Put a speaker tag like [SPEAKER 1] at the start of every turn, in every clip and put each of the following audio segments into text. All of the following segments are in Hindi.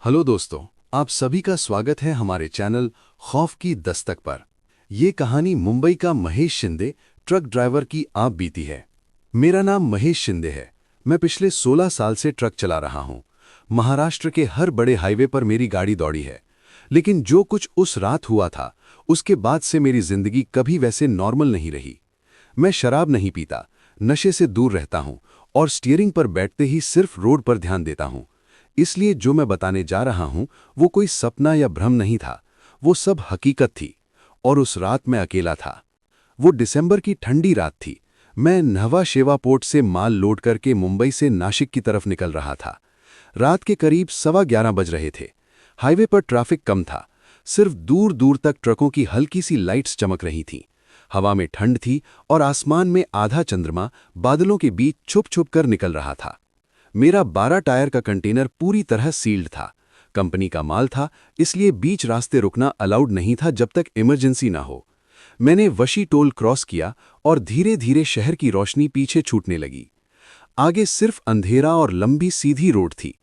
[SPEAKER 1] हेलो दोस्तों, आप सभी का स्वागत है हमारे चैनल खौफ की दस्तक पर। ये कहानी मुंबई का महेश शिंदे ट्रक ड्राइवर की आप बीती है। मेरा नाम महेश शिंदे है। मैं पिछले 16 साल से ट्रक चला रहा हूँ। महाराष्ट्र के हर बड़े हाईवे पर मेरी गाड़ी दौड़ी है। लेकिन जो कुछ उस रात हुआ था, उसके बाद से मेरी जिंदगी कभी वैसे नॉर्मल नहीं रही। मैं शराब नहीं पीता, नशे से दूर रहता हूँ और स्टीयरिंग पर बैठते ही सिर्फ रोड पर ध्यान देता हूँ। इसलिए जो मैं बताने जा रहा हूं वो कोई सपना या भ्रम नहीं था, वो सब हकीकत थी। और उस रात मैं अकेला था। वो दिसंबर की ठंडी रात थी। मैं न्हवा शेवा पोर्ट से माल लोड करके मुंबई से नासिक की तरफ निकल रहा था। रात के करीब 11:15 बज रहे थे। हाईवे पर ट्रैफिक कम था। सिर्फ दूर दूर तक ट्रकों की हल्की सी लाइट्स चमक रही थीं। हवा में ठंड थी और आसमान में आधा चंद्रमा बादलों के बीच छुप छुप कर निकल रहा था। मेरा 12 टायर का कंटेनर पूरी तरह सील्ड था। कंपनी का माल था, इसलिए बीच रास्ते रुकना अलाउड नहीं था जब तक इमरजेंसी ना हो। मैंने वशी टोल क्रॉस किया और धीरे धीरे शहर की रोशनी पीछे छूटने लगी। आगे सिर्फ अंधेरा और लंबी सीधी रोड थी।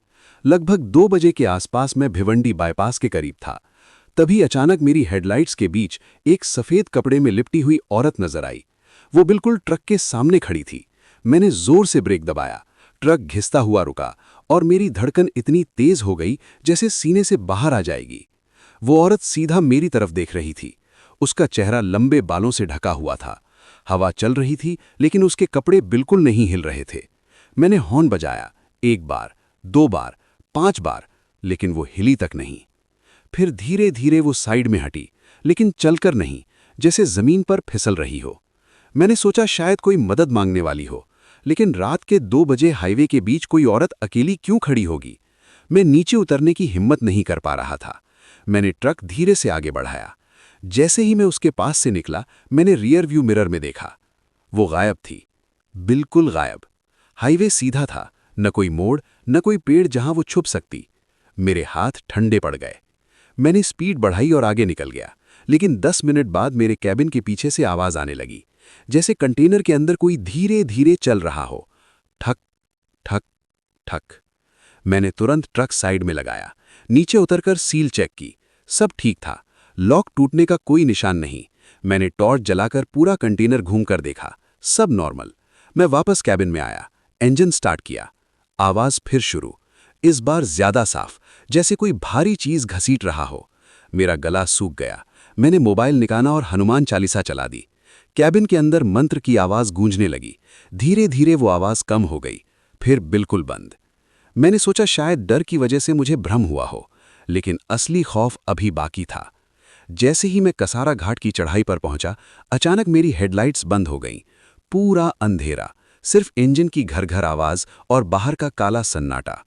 [SPEAKER 1] लगभग 2 बजे के आसपास मैं भिवंडी बाईपास के करीब था। तभी अचानक मेरी हेडलाइट्स के बीच एक सफेद कपड़े में लिपटी हुई औरत नजर आई। वो बिल्कुल ट्रक के सामने खड़ी थी। मैंने जोर से ब्रेक दबाया। ट्रक घिसता हुआ रुका और मेरी धड़कन इतनी तेज हो गई जैसे सीने से बाहर आ जाएगी। वो औरत सीधा मेरी तरफ देख रही थी। उसका चेहरा लंबे बालों से ढका हुआ था। हवा चल रही थी लेकिन उसके कपड़े बिल्कुल नहीं हिल रहे थे। मैंने हॉर्न बजाया, 1 बार, 2 बार, 5 बार, लेकिन वो हिली तक नहीं। फिर धीरे धीरे वो साइड में हटी, लेकिन चलकर नहीं, जैसे जमीन पर फिसल रही हो। मैंने सोचा शायद कोई मदद मांगने वाली हो, लेकिन रात के 2 बजे हाईवे के बीच कोई औरत अकेली क्यों खड़ी होगी? मैं नीचे उतरने की हिम्मत नहीं कर पा रहा था। मैंने ट्रक धीरे से आगे बढ़ाया। जैसे ही मैं उसके पास से निकला, मैंने रियर व्यू मिरर में देखा। वो गायब थी, बिल्कुल गायब। हाईवे सीधा था, न कोई मोड़, न कोई पेड़ जहां वो छुप सकती। मेरे हाथ ठंडे पड़ गए। मैंने स्पीड बढ़ाई और आगे निकल गया, लेकिन 10 मिनट बाद मेरे कैबिन के पीछे से आवाज आने लगी, जैसे कंटेनर के अंदर कोई धीरे धीरे चल रहा हो। ठक ठक ठक। मैंने तुरंत ट्रक साइड में लगाया, नीचे उतरकर सील चेक की। सब ठीक था, लॉक टूटने का कोई निशान नहीं। मैंने टॉर्च जलाकर पूरा कंटेनर घूमकर देखा, सब नॉर्मल। मैं वापस कैबिन में आया, इंजन स्टार्ट किया। आवाज फिर शुरू, इस बार ज्यादा साफ, जैसे कोई भारी चीज घसीट रहा हो। मेरा गला सूख गया। मैंने मोबाइल निकाला और हनुमान चालीसा चला दी। कैबिन के अंदर मंत्र की आवाज गूंजने लगी। धीरे धीरे वो आवाज कम हो गई, फिर बिल्कुल बंद। मैंने सोचा शायद डर की वजह से मुझे भ्रम हुआ हो, लेकिन असली खौफ अभी बाकी था। जैसे ही मैं कसारा घाट की चढ़ाई पर पहुंचा, अचानक मेरी हेडलाइट्स बंद हो गईं। पूरा अंधेरा, सिर्फ इंजन की घर-घर आवाज और बाहर का काला सन्नाटा।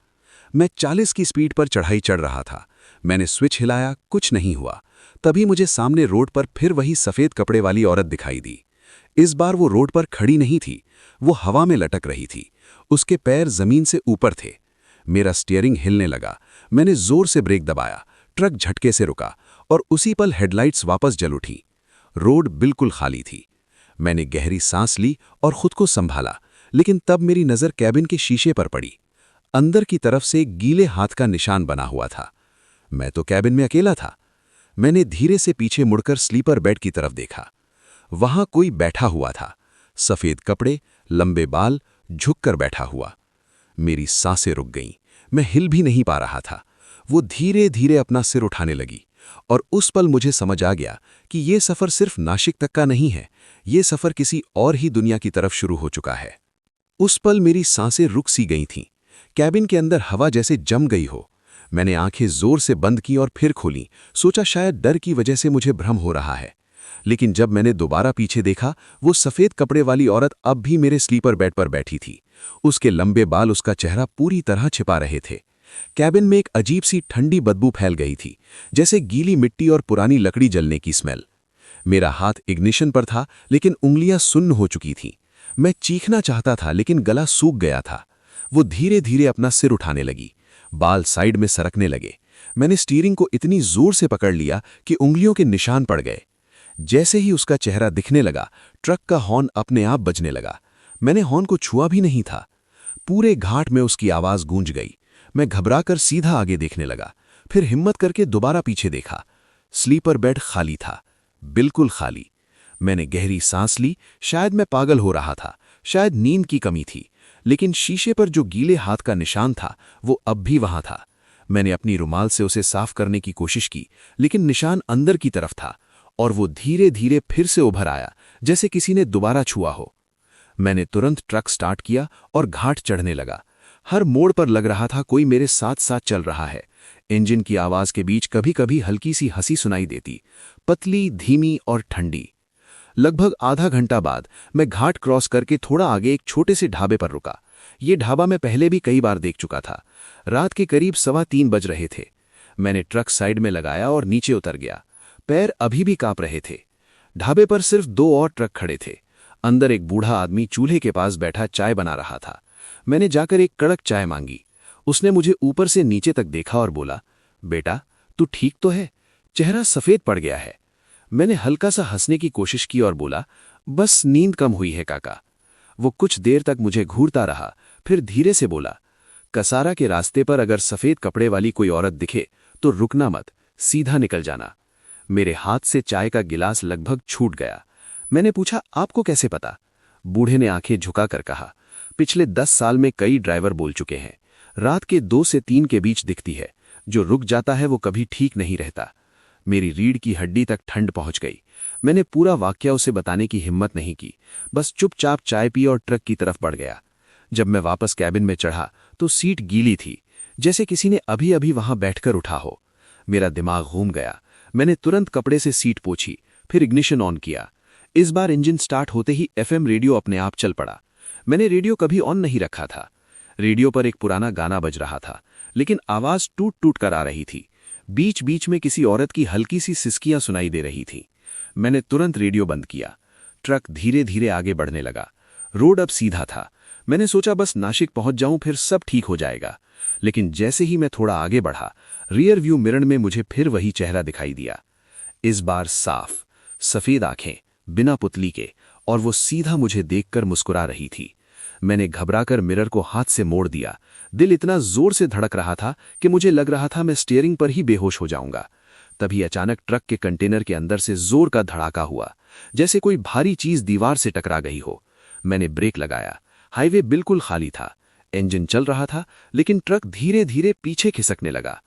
[SPEAKER 1] मैं 40 की स्पीड पर चढ़ाई चढ़ रहा था। मैंने स्विच हिलाया, कुछ नहीं हुआ। तभी मुझे सामने रोड पर फिर वही सफेद कपड़े वाली औरत दिखाई दी। इस बार वो रोड पर खड़ी नहीं थी, वो हवा में लटक रही थी। उसके पैर जमीन से ऊपर थे। मेरा स्टीयरिंग हिलने लगा। मैंने जोर से ब्रेक दबाया, ट्रक झटके से रुका और उसी पल हेडलाइट्स वापस जल उठी। रोड बिल्कुल खाली थी। मैंने गहरी सांस ली और खुद को संभाला, लेकिन तब मेरी नजर कैबिन के शीशे पर पड़ी। अंदर की तरफ से एक गीले हाथ का निशान बना हुआ था। मैं तो कैबिन में अकेला था। मैंने धीरे से पीछे मुड़कर स्लीपर बेड की तरफ देखा। वहां कोई बैठा हुआ था, सफेद कपड़े, लंबे बाल, झुककर बैठा हुआ। मेरी सांसें रुक गईं। मैं हिल भी नहीं पा रहा था। वो धीरे धीरे अपना सिर उठाने लगी और उस पल मुझे समझ आ गया कि ये सफर सिर्फ नासिक तक का नहीं है, ये सफर किसी और ही दुनिया की तरफ शुरू हो चुका है। उस पल मेरी सांसें रुक सी गई थीं। कैबिन के अंदर हवा जैसे जम गई हो। मैंने आंखें जोर से बंद की और फिर खोली। सोचा शायद डर की वजह से मुझे भ्रम हो रहा है। लेकिन जब मैंने दोबारा पीछे देखा, वो सफेद कपड़े वाली औरत अब भी मेरे स्लीपर बेड पर बैठी थी। उसके लंबे बाल उसका चेहरा पूरी तरह छिपा रहे थे। कैबिन में एक अजीब सी ठंडी बदबू फैल गई थी, जैसे गीली मिट्टी और पुरानी लकड़ी जलने की स्मेल। मेरा हाथ इग्निशन पर था, लेकिन उंगलियां सुन्न हो चुकी थीं। मैं चीखना चाहता था, लेकिन गला सूख गया था। वो धीरे धीरे अपना सिर उठाने लगी। बाल साइड में सरकने लगे। मैंने स्टीयरिंग को इतनी जोर से पकड़ लिया कि उंगलियों के निशान पड़ गए। जैसे ही उसका चेहरा दिखने लगा, ट्रक का हॉर्न अपने आप बजने लगा। मैंने हॉर्न को छुआ भी नहीं था। पूरे घाट में उसकी आवाज गूंज गई।
[SPEAKER 2] मैं घबराकर सीधा आगे देखने लगा, फिर हिम्मत करके दोबारा पीछे देखा। स्लीपर बेड खाली था, बिल्कुल खाली। मैंने गहरी सांस ली। शायद मैं पागल हो रहा था, शायद नींद की कमी थी, लेकिन शीशे पर जो गीले हाथ का निशान था वो अब भी वहां था। मैंने अपनी रुमाल से उसे साफ करने की कोशिश की, लेकिन निशान अंदर की तरफ था और वो धीरे धीरे फिर से उभर आया, जैसे किसी ने दोबारा छुआ हो। मैंने तुरंत ट्रक स्टार्ट किया और घाट चढ़ने लगा। हर मोड़ पर लग रहा था कोई मेरे साथ साथ चल रहा है। इंजन की आवाज के बीच कभी कभी हल्की सी हंसी सुनाई देती, पतली, धीमी और ठंडी। लगभग आधा घंटा बाद मैं घाट क्रॉस करके थोड़ा आगे एक छोटे से ढाबे पर रुका। ये ढाबा मैं पहले भी कई बार देख चुका था। रात के करीब 3:15 बज रहे थे। मैंने ट्रक साइड में लगाया और नीचे उतर गया। पैर अभी भी कांप रहे थे। ढाबे पर सिर्फ 2 और ट्रक खड़े थे। अंदर एक बूढ़ा आदमी चूल्हे के पास बैठा चाय बना रहा था। मैंने जाकर एक कड़क चाय मांगी। उसने मुझे ऊपर से नीचे तक देखा और बोला, बेटा, तू ठीक तो है? चेहरा सफेद पड़ गया है। मैंने हल्का सा हंसने की कोशिश की और बोला, बस नींद कम हुई है काका। वो कुछ देर तक मुझे घूरता रहा, फिर धीरे से बोला, कसारा के रास्ते पर अगर सफेद कपड़े वाली कोई औरत दिखे तो रुकना मत, सीधा निकल जाना। मेरे हाथ से चाय का गिलास लगभग छूट गया। मैंने पूछा, आपको कैसे पता? बूढ़े ने आंखें झुकाकर कहा, पिछले 10 साल में कई ड्राइवर बोल चुके हैं, रात के 2 से 3 के बीच दिखती है। जो रुक जाता है वो कभी ठीक नहीं रहता। मेरी रीढ़ की हड्डी तक ठंड पहुंच गई। मैंने पूरा वाकया उसे बताने की हिम्मत नहीं की, बस चुपचाप चाय पी और ट्रक की तरफ बढ़ गया। जब मैं वापस कैबिन में चढ़ा तो सीट गीली थी, जैसे किसी ने अभी अभी वहां बैठकर उठा हो। मेरा दिमाग घूम गया। मैंने तुरंत कपड़े से सीट पोंछी, फिर इग्निशन ऑन किया। इस बार इंजन स्टार्ट होते ही एफएम रेडियो अपने आप चल पड़ा। मैंने रेडियो कभी ऑन नहीं रखा था। रेडियो पर एक पुराना गाना बज रहा था, लेकिन आवाज टूट टूट कर आ रही थी। बीच बीच में किसी औरत की हल्की सी सिसकियां सुनाई दे रही थी। मैंने तुरंत रेडियो बंद किया। ट्रक धीरे धीरे आगे बढ़ने लगा। रोड अब सीधा था। मैंने सोचा बस नासिक पहुंच जाऊं, फिर सब ठीक हो जाएगा। लेकिन जैसे ही मैं थोड़ा आगे बढ़ा, रियर व्यू मिरर में मुझे फिर वही चेहरा दिखाई दिया। इस बार साफ, सफेद आंखें, बिना पुतली के, और वो सीधा मुझे देखकर मुस्कुरा रही थी। मैंने घबराकर मिरर को हाथ से मोड़ दिया। दिल इतना जोर से धड़क रहा था कि मुझे लग रहा था मैं स्टीयरिंग पर ही बेहोश हो जाऊंगा। तभी अचानक ट्रक के कंटेनर के अंदर से जोर का धड़ाका हुआ, जैसे कोई भारी चीज दीवार से टकरा गई हो। मैंने ब्रेक लगाया। हाईवे बिल्कुल खाली था। इंजन चल रहा था, लेकिन ट्रक धीरे धीरे पीछे खिसकने लगा।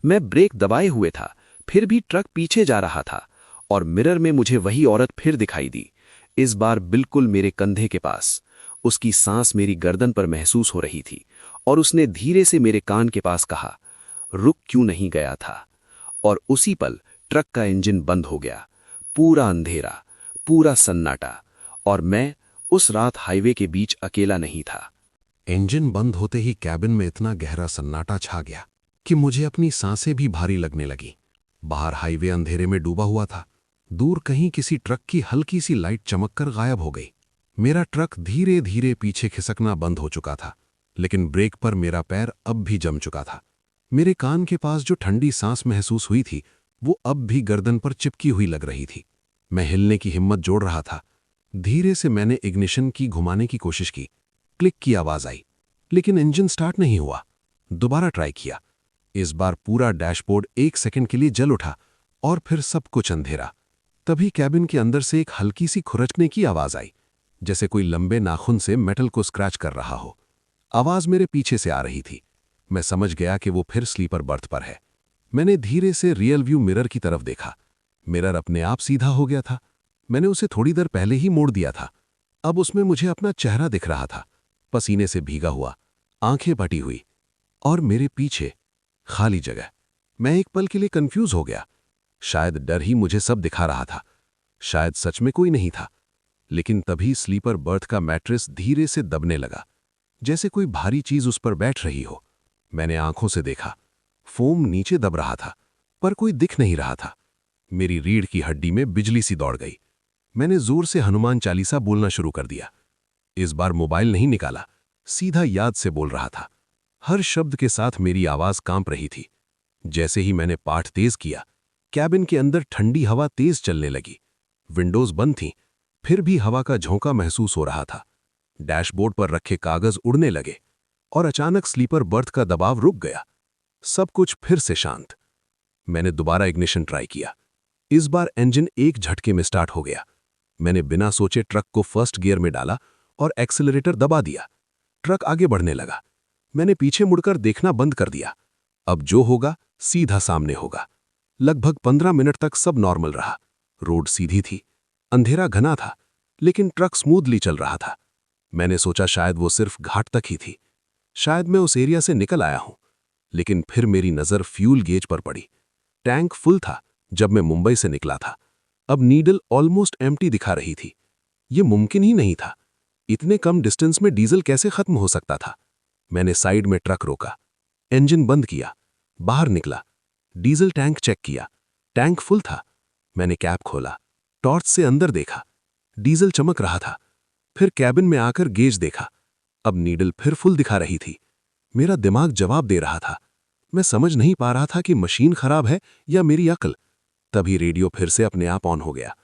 [SPEAKER 2] मैं ब्रेक दबाए हुए था, फिर भी ट्रक पीछे जा रहा था, और मिरर में मुझे वही औरत फिर दिखाई दी। इस बार बिल्कुल मेरे कंधे के पास। उसकी सांस मेरी गर्दन पर महसूस हो रही थी, और उसने धीरे से मेरे कान के पास कहा, रुक क्यों नहीं गया था? और उसी पल ट्रक का इंजन बंद हो गया। पूरा अंधेरा, पूरा सन्नाटा, और मैं उस रात हाईवे के बीच अकेला नहीं था।
[SPEAKER 1] इंजन बंद होते ही कैबिन में इतना गहरा सन्नाटा छा गया कि मुझे अपनी सांसें भी भारी लगने लगी। बाहर हाईवे अंधेरे में डूबा हुआ था। दूर कहीं किसी ट्रक की हल्की सी लाइट चमककर गायब हो गई। मेरा ट्रक धीरे धीरे पीछे खिसकना बंद हो चुका था, लेकिन ब्रेक पर मेरा पैर अब भी जम चुका था। मेरे कान के पास जो ठंडी सांस महसूस हुई थी, वो अब भी गर्दन पर चिपकी हुई लग रही थी। मैं हिलने की हिम्मत जोड़ रहा था। धीरे से मैंने इग्निशन की घुमाने की कोशिश की। क्लिक की आवाज आई, लेकिन इंजन स्टार्ट नहीं हुआ। दोबारा ट्राई किया। इस बार पूरा डैशबोर्ड 1 सेकंड के लिए जल उठा, और फिर सब कुछ अंधेरा। तभी कैबिन के अंदर से एक हल्की सी खुरचने की आवाज आई, जैसे कोई लंबे नाखून से मेटल को स्क्रैच कर रहा हो। आवाज मेरे पीछे से आ रही थी। मैं समझ गया कि वो फिर स्लीपर बर्थ पर है। मैंने धीरे से रियल व्यू मिरर की तरफ देखा। मिरर अपने आप सीधा हो गया था। मैंने उसे थोड़ी देर पहले ही मोड़ दिया था। अब उसमें मुझे अपना चेहरा दिख रहा था, पसीने से भीगा हुआ, आंखें फटी हुई, और मेरे पीछे खाली जगह। मैं एक पल के लिए कंफ्यूज हो गया। शायद डर ही मुझे सब दिखा रहा था, शायद सच में कोई नहीं था। लेकिन तभी स्लीपर बर्थ का मैट्रेस धीरे से दबने लगा, जैसे कोई भारी चीज उस पर बैठ रही हो। मैंने आंखों से देखा। फोम नीचे दब रहा था, पर कोई दिख नहीं रहा था। मेरी रीढ़ की हड्डी में बिजली सी दौड़ गई। मैंने जोर से हनुमान चालीसा बोलना शुरू कर दिया। इस बार मोबाइल नहीं निकाला, सीधा याद से बोल रहा था। हर शब्द के साथ मेरी आवाज कांप रही थी। जैसे ही मैंने पाठ तेज किया, कैबिन के अंदर ठंडी हवा तेज चलने लगी। विंडोज बंद थीं, फिर भी हवा का झोंका महसूस हो रहा था। डैशबोर्ड पर रखे कागज उड़ने लगे।
[SPEAKER 2] और अचानक स्लीपर बर्थ का दबाव रुक गया। सब कुछ फिर से शांत। मैंने दोबारा इग्निशन ट्राई किया। इस बार इंजन एक झटके में स्टार्ट हो गया। मैंने बिना सोचे ट्रक को फर्स्ट गियर में डाला और एक्सीलरेटर दबा दिया। ट्रक आगे बढ़ने लगा। मैंने पीछे मुड़कर देखना बंद कर दिया। अब जो होगा सीधा सामने होगा। लगभग 15 मिनट तक सब नॉर्मल रहा। रोड सीधी थी, अंधेरा घना था, लेकिन ट्रक स्मूथली चल रहा था। मैंने सोचा शायद वो सिर्फ घाट तक ही थी, शायद मैं उस एरिया से निकल आया हूं। लेकिन फिर मेरी नज़र फ्यूल गेज पर पड़ी। टैंक फुल था जब मैं मुंबई से निकला था। अब नीडल ऑलमोस्ट एम्प्टी दिखा रही थी। ये मुमकिन ही नहीं था। इतने कम डिस्टेंस में डीजल कैसे खत्म हो सकता था? मैंने साइड में ट्रक रोका, इंजन बंद किया, बाहर निकला, डीजल टैंक चेक किया। टैंक फुल था। मैंने कैप खोला, टॉर्च से अंदर देखा, डीजल चमक रहा था। फिर कैबिन में आकर गेज देखा। अब नीडल फिर फुल दिखा रही थी। मेरा दिमाग जवाब दे रहा था। मैं समझ नहीं पा रहा था कि मशीन खराब है या मेरी अक्ल। तभी रेडियो फिर से अपने आप ऑन हो गया।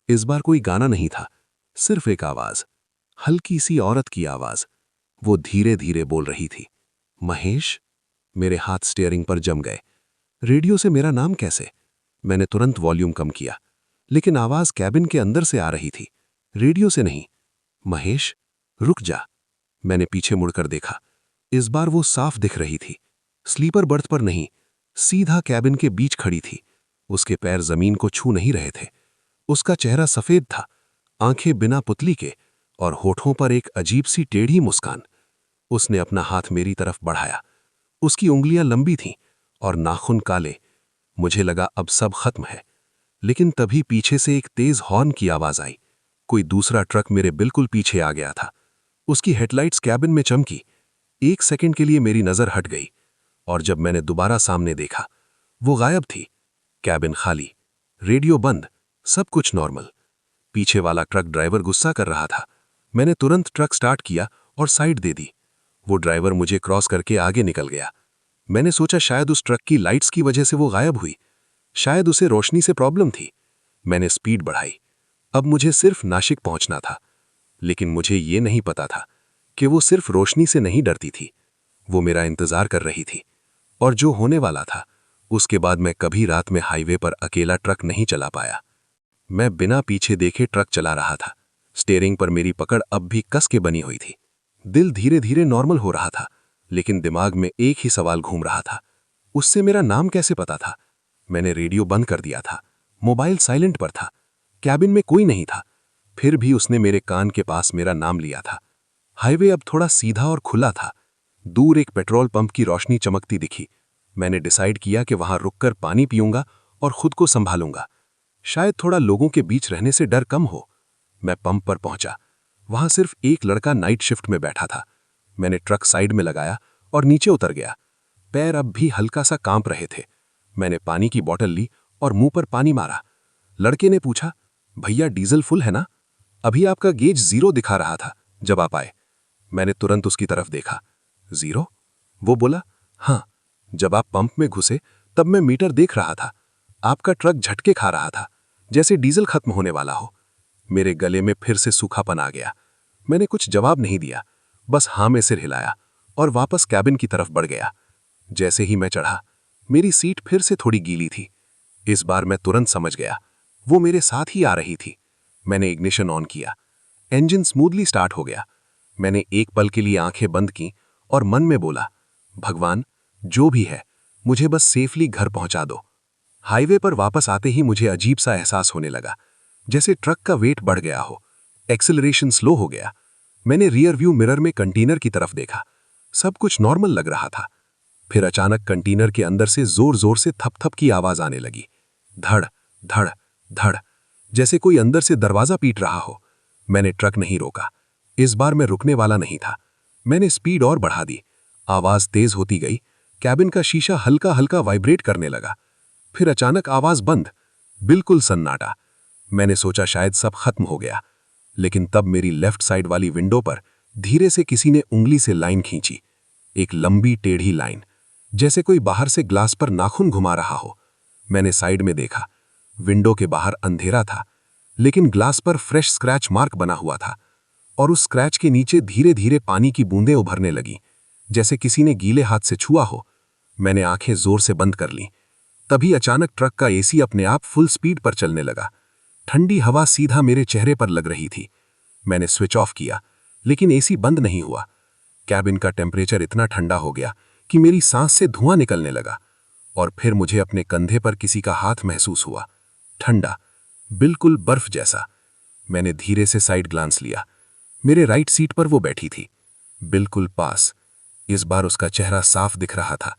[SPEAKER 2] इस बार कोई गाना नहीं था, सिर्फ एक आवाज, हल्की सी औरत की आवाज। वो धीरे धीरे बोल रही थी, महेश। मेरे हाथ स्टीयरिंग पर जम गए। रेडियो से मेरा नाम कैसे? मैंने तुरंत वॉल्यूम कम किया, लेकिन आवाज कैबिन के अंदर से आ रही थी, रेडियो से नहीं। महेश, रुक जा। मैंने पीछे मुड़कर देखा। इस बार वो साफ दिख रही थी। स्लीपर बर्थ पर नहीं, सीधा कैबिन के बीच खड़ी थी। उसके पैर जमीन को छू नहीं रहे थे। उसका चेहरा सफेद था, आंखें बिना पुतली के, और होठों पर एक अजीब सी टेढ़ी मुस्कान। उसने अपना हाथ मेरी तरफ बढ़ाया। उसकी उंगलियां लंबी थीं और नाखून काले। मुझे लगा अब सब खत्म है। लेकिन तभी पीछे से एक तेज हॉर्न की आवाज आई। कोई दूसरा ट्रक मेरे बिल्कुल पीछे आ गया था। उसकी हेडलाइट्स कैबिन में चमकी। एक सेकंड के लिए मेरी नजर हट गई, और जब मैंने दोबारा सामने देखा, वो गायब थी। कैबिन खाली, रेडियो बंद, सब कुछ नॉर्मल। पीछे वाला ट्रक ड्राइवर गुस्सा कर रहा था। मैंने तुरंत ट्रक स्टार्ट किया और साइड दे दी। वो ड्राइवर मुझे क्रॉस करके आगे निकल गया। मैंने सोचा शायद उस ट्रक की लाइट्स की वजह से वो गायब हुई, शायद उसे रोशनी से प्रॉब्लम थी। मैंने स्पीड बढ़ाई। अब मुझे सिर्फ नासिक पहुंचना था। लेकिन मुझे ये नहीं पता था कि वो सिर्फ रोशनी से नहीं डरती थी, वो मेरा इंतजार कर रही थी। और जो होने वाला था, उसके बाद मैं कभी रात में हाईवे पर अकेला ट्रक नहीं चला पाया। मैं बिना पीछे देखे ट्रक चला रहा था। स्टीयरिंग पर मेरी पकड़ अब भी कस के बनी हुई थी। दिल धीरे धीरे नॉर्मल हो रहा था, लेकिन दिमाग में एक ही सवाल घूम रहा था, उससे मेरा नाम कैसे पता था? मैंने रेडियो बंद कर दिया था, मोबाइल साइलेंट पर था, कैबिन में कोई नहीं था, फिर भी उसने मेरे कान के पास मेरा नाम लिया था। हाईवे अब थोड़ा सीधा और खुला था। दूर एक पेट्रोल पंप की रोशनी चमकती दिखी। मैंने डिसाइड किया कि वहां रुककर पानी पीऊंगा और खुद को संभालूंगा। शायद थोड़ा लोगों के बीच रहने से डर कम हो। मैं पंप पर पहुंचा। वहां सिर्फ एक लड़का नाइट शिफ्ट में बैठा था। मैंने ट्रक साइड में लगाया और नीचे उतर गया। पैर अब भी हल्का सा कांप रहे थे। मैंने पानी की बोतल ली और मुंह पर पानी मारा। लड़के ने पूछा, भैया डीजल फुल है ना? अभी आपका गेज 0 दिखा रहा था जब आप आए। मैंने तुरंत उसकी तरफ देखा। 0? वो बोला, हाँ। जब आप पंप में घुसे तब मैं मीटर देख रहा था। आपका ट्रक झटके खा रहा था, जैसे डीजल खत्म होने वाला हो। मेरे गले में फिर से सूखापन आ गया। मैंने कुछ जवाब नहीं दिया, बस हाँ में सिर हिलाया और वापस कैबिन की तरफ बढ़ गया। जैसे ही मैं चढ़ा, मेरी सीट फिर से थोड़ी गीली थी। इस बार मैं तुरंत समझ गया, वो मेरे साथ ही आ रही थी। मैंने इग्निशन ऑन किया। इंजन स्मूथली स्टार्ट हो गया। मैंने एक पल के लिए आंखें बंद की और मन में बोला, भगवान, जो भी है, मुझे बस सेफली घर पहुंचा दो। हाईवे पर वापस आते ही मुझे अजीब सा एहसास होने लगा, जैसे ट्रक का वेट बढ़ गया हो। एक्सेलरेशन स्लो हो गया। मैंने रियर व्यू मिरर में कंटेनर की तरफ देखा। सब कुछ नॉर्मल लग रहा था। फिर अचानक कंटेनर के अंदर से जोर जोर से थप थप की आवाज आने लगी। धड़ धड़ धड़, जैसे कोई अंदर से दरवाजा पीट रहा हो। मैंने ट्रक नहीं रोका। इस बार मैं रुकने वाला नहीं था। मैंने स्पीड और बढ़ा दी। आवाज तेज होती गई। कैबिन का शीशा हल्का हल्का वाइब्रेट करने लगा। फिर अचानक आवाज बंद, बिल्कुल सन्नाटा। मैंने सोचा शायद सब खत्म हो गया, लेकिन तब मेरी लेफ्ट साइड वाली विंडो पर धीरे से किसी ने उंगली से लाइन खींची। एक लंबी टेढ़ी लाइन, जैसे कोई बाहर से ग्लास पर नाखून घुमा रहा हो। मैंने साइड में देखा। विंडो के बाहर अंधेरा था, लेकिन ग्लास पर फ्रेश स्क्रैच मार्क बना हुआ था, और उस स्क्रैच के नीचे धीरे धीरे पानी की बूंदें उभरने लगी।
[SPEAKER 3] जैसे किसी ने गीले हाथ से छुआ हो। मैंने आंखें जोर से बंद कर लीं। तभी अचानक ट्रक का एसी अपने आप फुल स्पीड पर चलने लगा। ठंडी हवा सीधा मेरे चेहरे पर लग रही थी। मैंने स्विच ऑफ किया, लेकिन एसी बंद नहीं हुआ। कैबिन का टेम्परेचर इतना ठंडा हो गया कि मेरी सांस से धुआं निकलने लगा। और फिर मुझे अपने कंधे पर किसी का हाथ महसूस हुआ, ठंडा, बिल्कुल बर्फ जैसा। मैंने धीरे से साइड ग्लांस लिया। मेरे राइट सीट पर वो बैठी थी, बिल्कुल पास। इस बार उसका चेहरा साफ दिख रहा था।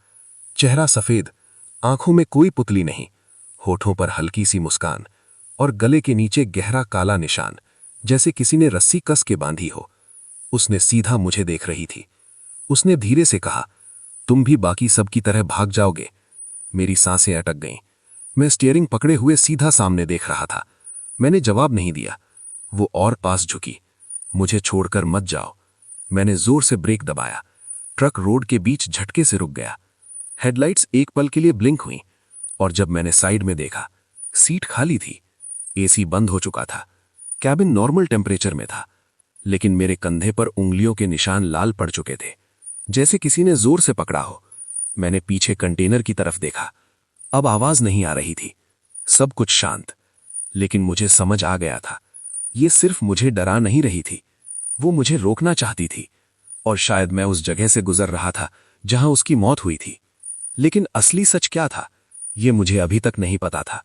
[SPEAKER 3] चेहरा सफेद, आंखों में कोई पुतली नहीं, होठों पर हल्की सी मुस्कान और गले के नीचे गहरा काला निशान, जैसे किसी ने रस्सी कस के बांधी हो। उसने सीधा मुझे देख रही थी। उसने धीरे से कहा, तुम भी बाकी सब की तरह भाग जाओगे? मेरी सांसें अटक गईं। मैं स्टीयरिंग पकड़े हुए सीधा सामने देख रहा था। मैंने जवाब नहीं दिया। वो और पास झुकी। मुझे छोड़कर मत जाओ। मैंने जोर से ब्रेक दबाया। ट्रक रोड के बीच झटके से रुक गया। हेडलाइट्स एक पल के लिए ब्लिंक हुईं, और जब मैंने साइड में देखा, सीट खाली थी। एसी बंद हो चुका था। कैबिन नॉर्मल टेम्परेचर में था, लेकिन मेरे कंधे पर उंगलियों के निशान लाल पड़ चुके थे, जैसे किसी ने जोर से पकड़ा हो। मैंने पीछे कंटेनर की तरफ देखा। अब आवाज नहीं आ रही थी, सब कुछ शांत। लेकिन मुझे समझ आ गया था, ये सिर्फ मुझे डरा नहीं रही थी, वो मुझे रोकना चाहती थी। और शायद मैं उस जगह से गुजर रहा था जहां उसकी मौत हुई थी। लेकिन असली सच क्या था, ये मुझे अभी तक नहीं पता था।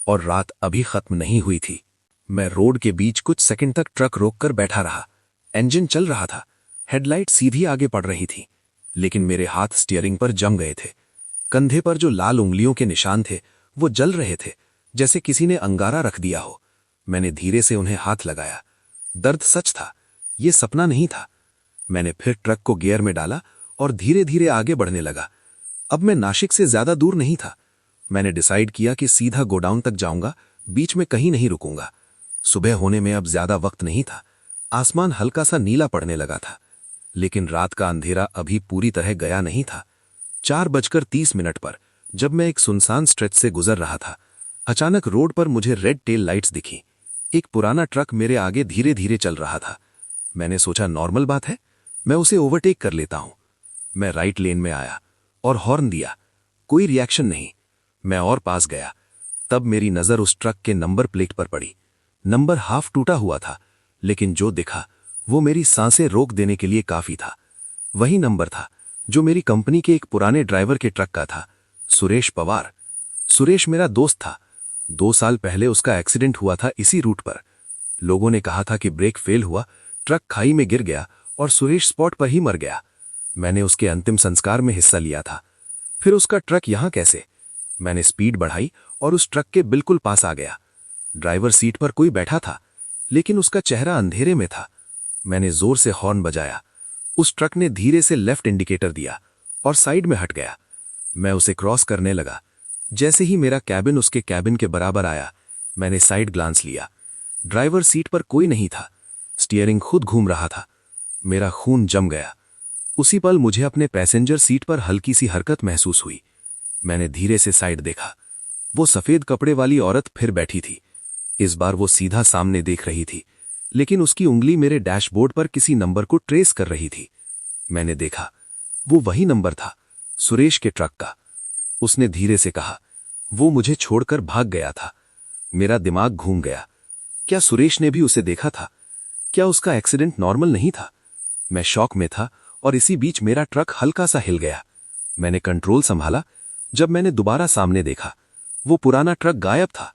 [SPEAKER 3] और रात अभी खत्म नहीं हुई थी। मैं रोड के बीच कुछ सेकंड तक ट्रक रोककर बैठा रहा। इंजन चल रहा था, हेडलाइट सीधी आगे पड़ रही थी, लेकिन मेरे हाथ स्टीयरिंग पर जम गए थे। कंधे पर जो लाल उंगलियों के निशान थे, वो जल रहे थे, जैसे किसी ने अंगारा रख दिया हो। मैंने धीरे से उन्हें हाथ लगाया। दर्द सच था, ये सपना नहीं था। मैंने फिर ट्रक को गियर में डाला और धीरे धीरे आगे बढ़ने लगा। अब मैं नासिक से ज्यादा दूर नहीं था। मैंने डिसाइड किया कि सीधा गोडाउन तक जाऊंगा, बीच में कहीं नहीं रुकूंगा। सुबह होने में अब ज्यादा वक्त नहीं था। आसमान हल्का सा नीला पड़ने लगा था, लेकिन रात का अंधेरा अभी पूरी तरह गया नहीं था। 4:30 पर जब मैं एक सुनसान स्ट्रेच से गुजर रहा था, अचानक रोड पर मुझे रेड टेल लाइट्स दिखी। एक पुराना ट्रक मेरे आगे धीरे धीरे चल रहा था। मैंने सोचा नॉर्मल बात है, मैं उसे ओवरटेक कर लेता हूं। मैं राइट लेन में आया और हॉर्न दिया। कोई रिएक्शन नहीं। मैं और पास गया। तब मेरी नजर उस ट्रक के नंबर प्लेट पर पड़ी। नंबर हाफ टूटा हुआ था, लेकिन जो दिखा वो मेरी सांसें रोक देने के लिए काफी था। वही नंबर था जो मेरी कंपनी के एक पुराने ड्राइवर के ट्रक का था, सुरेश पवार। सुरेश मेरा दोस्त था। 2 साल पहले उसका एक्सीडेंट हुआ था इसी रूट पर। लोगों ने कहा था कि ब्रेक फेल हुआ, ट्रक खाई में गिर गया और सुरेश स्पॉट पर ही मर गया। मैंने उसके अंतिम संस्कार में हिस्सा लिया था। फिर उसका ट्रक यहां कैसे? मैंने स्पीड बढ़ाई और उस ट्रक के बिल्कुल पास आ गया। ड्राइवर सीट पर कोई बैठा था, लेकिन उसका चेहरा अंधेरे में था। मैंने जोर से हॉर्न बजाया। उस ट्रक ने धीरे से लेफ्ट इंडिकेटर दिया और साइड में हट गया। मैं उसे क्रॉस करने लगा। जैसे ही मेरा कैबिन उसके कैबिन के बराबर आया, मैंने साइड ग्लांस लिया। ड्राइवर सीट पर कोई नहीं था। स्टीयरिंग खुद घूम रहा था। मेरा खून जम गया। उसी पल मुझे अपने पैसेंजर सीट पर हल्की सी हरकत महसूस हुई। मैंने धीरे से साइड देखा। वो सफेद कपड़े वाली औरत फिर बैठी थी। इस बार वो सीधा सामने देख रही थी, लेकिन उसकी उंगली मेरे डैशबोर्ड पर किसी नंबर को ट्रेस कर रही थी। मैंने देखा, वो वही नंबर था, सुरेश के ट्रक का। उसने धीरे से कहा, वो मुझे छोड़कर भाग गया था। मेरा दिमाग घूम गया। क्या सुरेश ने भी उसे देखा था? क्या उसका एक्सीडेंट नॉर्मल नहीं था? मैं शॉक में था और इसी बीच मेरा ट्रक हल्का सा हिल गया। मैंने कंट्रोल संभाला। जब मैंने दोबारा सामने देखा, वो पुराना ट्रक गायब था।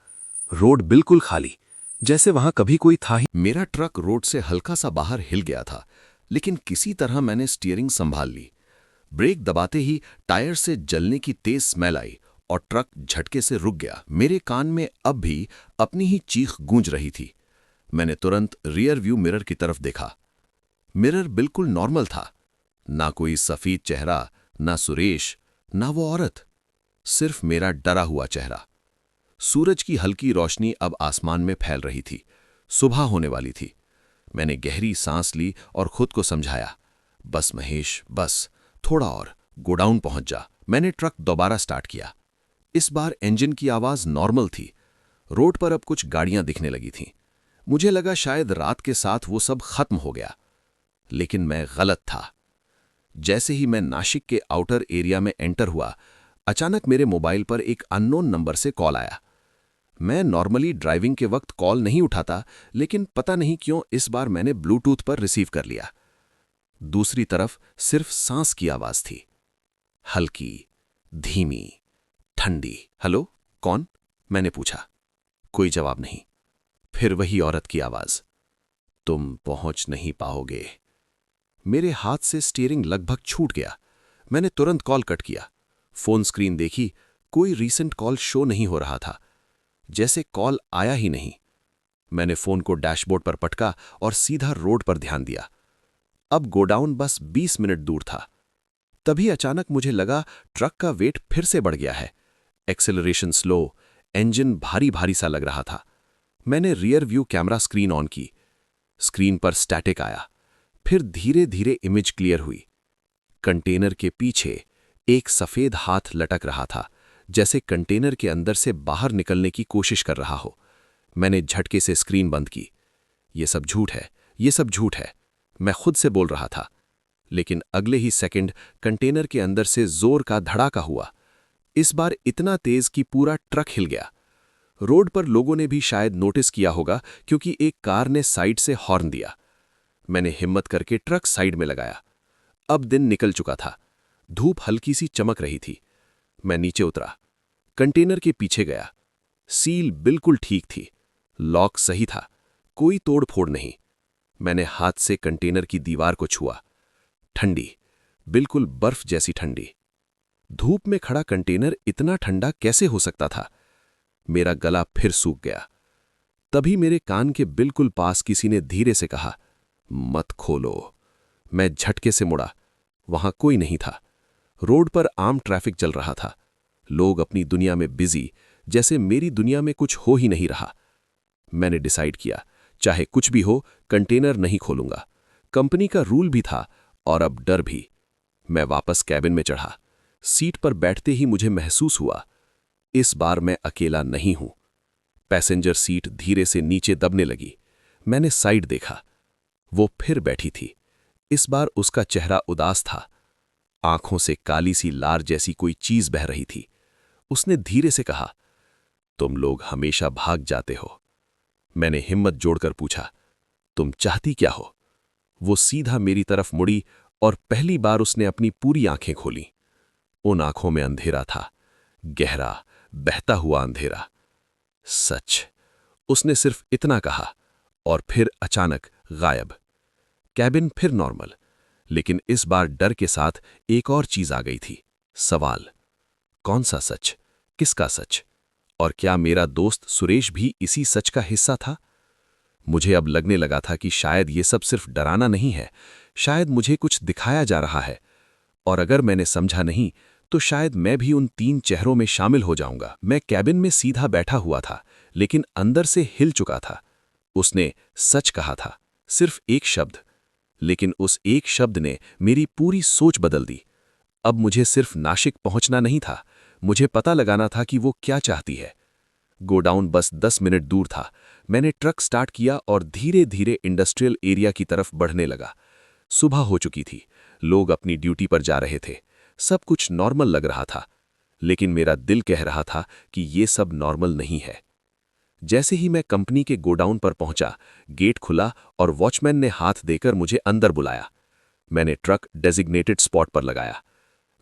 [SPEAKER 3] रोड बिल्कुल खाली, जैसे वहां कभी कोई था ही।
[SPEAKER 2] मेरा ट्रक रोड से हल्का सा बाहर हिल गया था, लेकिन किसी तरह मैंने स्टीयरिंग संभाल ली। ब्रेक दबाते ही टायर से जलने की तेज स्मेल आई और ट्रक झटके से रुक गया। मेरे कान में अब भी अपनी ही चीख गूंज रही थी। मैंने तुरंत रियर व्यू मिरर की तरफ देखा। मिरर बिल्कुल नॉर्मल था। ना कोई सफेद चेहरा, ना सुरेश, ना वो औरत, सिर्फ मेरा डरा हुआ चेहरा। सूरज की हल्की रोशनी अब आसमान में फैल रही थी। सुबह होने वाली थी। मैंने गहरी सांस ली और खुद को समझाया, बस महेश, बस थोड़ा और, गोडाउन पहुंच जा। मैंने ट्रक दोबारा स्टार्ट किया। इस बार इंजन की आवाज नॉर्मल थी। रोड पर अब कुछ गाड़ियां दिखने लगी थीं। मुझे लगा शायद रात के साथ वो सब खत्म हो गया, लेकिन मैं गलत था। जैसे ही मैं नासिक के आउटर एरिया में एंटर हुआ, अचानक मेरे मोबाइल पर एक अननोन नंबर से कॉल आया। मैं नॉर्मली ड्राइविंग के वक्त कॉल नहीं उठाता, लेकिन पता नहीं क्यों इस बार मैंने ब्लूटूथ पर रिसीव कर लिया। दूसरी तरफ सिर्फ सांस की आवाज थी, हल्की, धीमी, ठंडी। हेलो, कौन? मैंने पूछा। कोई जवाब नहीं। फिर वही औरत की आवाज, तुम पहुंच नहीं पाओगे। मेरे हाथ से स्टीयरिंग लगभग छूट गया। मैंने तुरंत कॉल कट किया। फोन स्क्रीन देखी, कोई रीसेंट कॉल शो नहीं हो रहा था, जैसे कॉल आया ही नहीं। मैंने फोन को डैशबोर्ड पर पटका और सीधा रोड पर ध्यान दिया। अब गोडाउन बस 20 मिनट दूर था। तभी अचानक मुझे लगा ट्रक का वेट फिर से बढ़ गया है। एक्सेलरेशन स्लो, इंजन भारी भारी सा लग रहा था। मैंने rear view camera screen on की। स्क्रीन पर स्टैटिक आया, फिर धीरे धीरे इमेज क्लियर हुई। कंटेनर के पीछे एक सफेद हाथ लटक रहा था, जैसे कंटेनर के अंदर से बाहर निकलने की कोशिश कर रहा हो। मैंने झटके से स्क्रीन बंद की। ये सब झूठ है, ये सब झूठ है, मैं खुद से बोल रहा था। लेकिन अगले ही सेकंड कंटेनर के अंदर से जोर का धड़ाका हुआ। इस बार इतना तेज कि पूरा ट्रक हिल गया। रोड पर लोगों ने भी शायद नोटिस किया होगा, क्योंकि एक कार ने साइड से हॉर्न दिया। मैंने हिम्मत करके ट्रक साइड में लगाया। अब दिन निकल चुका था, धूप हल्की सी चमक रही थी। मैं नीचे उतरा, कंटेनर के पीछे गया। सील बिल्कुल ठीक थी, लॉक सही था, कोई तोड़ फोड़ नहीं। मैंने हाथ से कंटेनर की दीवार को छुआ। ठंडी, बिल्कुल बर्फ जैसी ठंडी। धूप में खड़ा कंटेनर इतना ठंडा कैसे हो सकता था? मेरा गला फिर सूख गया। तभी मेरे कान के बिल्कुल पास किसी ने धीरे से कहा, मत खोलो। मैं झटके से मुड़ा। वहां कोई नहीं था। रोड पर आम ट्रैफिक चल रहा था। लोग अपनी दुनिया में बिजी, जैसे मेरी दुनिया में कुछ हो ही नहीं रहा। मैंने डिसाइड किया, चाहे कुछ भी हो, कंटेनर नहीं खोलूंगा। कंपनी का रूल भी था और अब डर भी। मैं वापस कैबिन में चढ़ा। सीट पर बैठते ही मुझे महसूस हुआ, इस बार मैं अकेला नहीं हूं। पैसेंजर सीट धीरे से नीचे दबने लगी। मैंने साइड देखा, वो फिर बैठी थी। इस बार उसका चेहरा उदास था। आंखों से काली सी लार जैसी कोई चीज बह रही थी। उसने धीरे से कहा, तुम लोग हमेशा भाग जाते हो। मैंने हिम्मत जोड़कर पूछा, तुम चाहती क्या हो? वो सीधा मेरी तरफ मुड़ी और पहली बार उसने अपनी पूरी आंखें खोली। उन आंखों में अंधेरा था, गहरा, बहता हुआ अंधेरा। सच, उसने सिर्फ इतना कहा और फिर अचानक गायब। कैबिन फिर नॉर्मल, लेकिन इस बार डर के साथ एक और चीज आ गई थी, सवाल। कौन सा सच? किसका सच? और क्या मेरा दोस्त सुरेश भी इसी सच का हिस्सा था? मुझे अब लगने लगा था कि शायद ये सब सिर्फ डराना नहीं है, शायद मुझे कुछ दिखाया जा रहा है। और अगर मैंने समझा नहीं, तो शायद मैं भी उन 3 चेहरों में शामिल हो जाऊंगा। मैं कैबिन में सीधा बैठा हुआ था, लेकिन अंदर से हिल चुका था। उसने सच कहा था, सिर्फ एक शब्द, लेकिन उस एक शब्द ने मेरी पूरी सोच बदल दी। अब मुझे सिर्फ नासिक पहुंचना नहीं था, मुझे पता लगाना था कि वो क्या चाहती है। गोडाउन बस 10 मिनट दूर था। मैंने ट्रक स्टार्ट किया और धीरे धीरे इंडस्ट्रियल एरिया की तरफ बढ़ने लगा। सुबह हो चुकी थी, लोग अपनी ड्यूटी पर जा रहे थे। सब कुछ नॉर्मल लग रहा था, लेकिन मेरा दिल कह रहा था कि ये सब नॉर्मल नहीं है। जैसे ही मैं कंपनी के गोडाउन पर पहुंचा, गेट खुला और वॉचमैन ने हाथ देकर मुझे अंदर बुलाया। मैंने ट्रक डेजिग्नेटेड स्पॉट पर लगाया।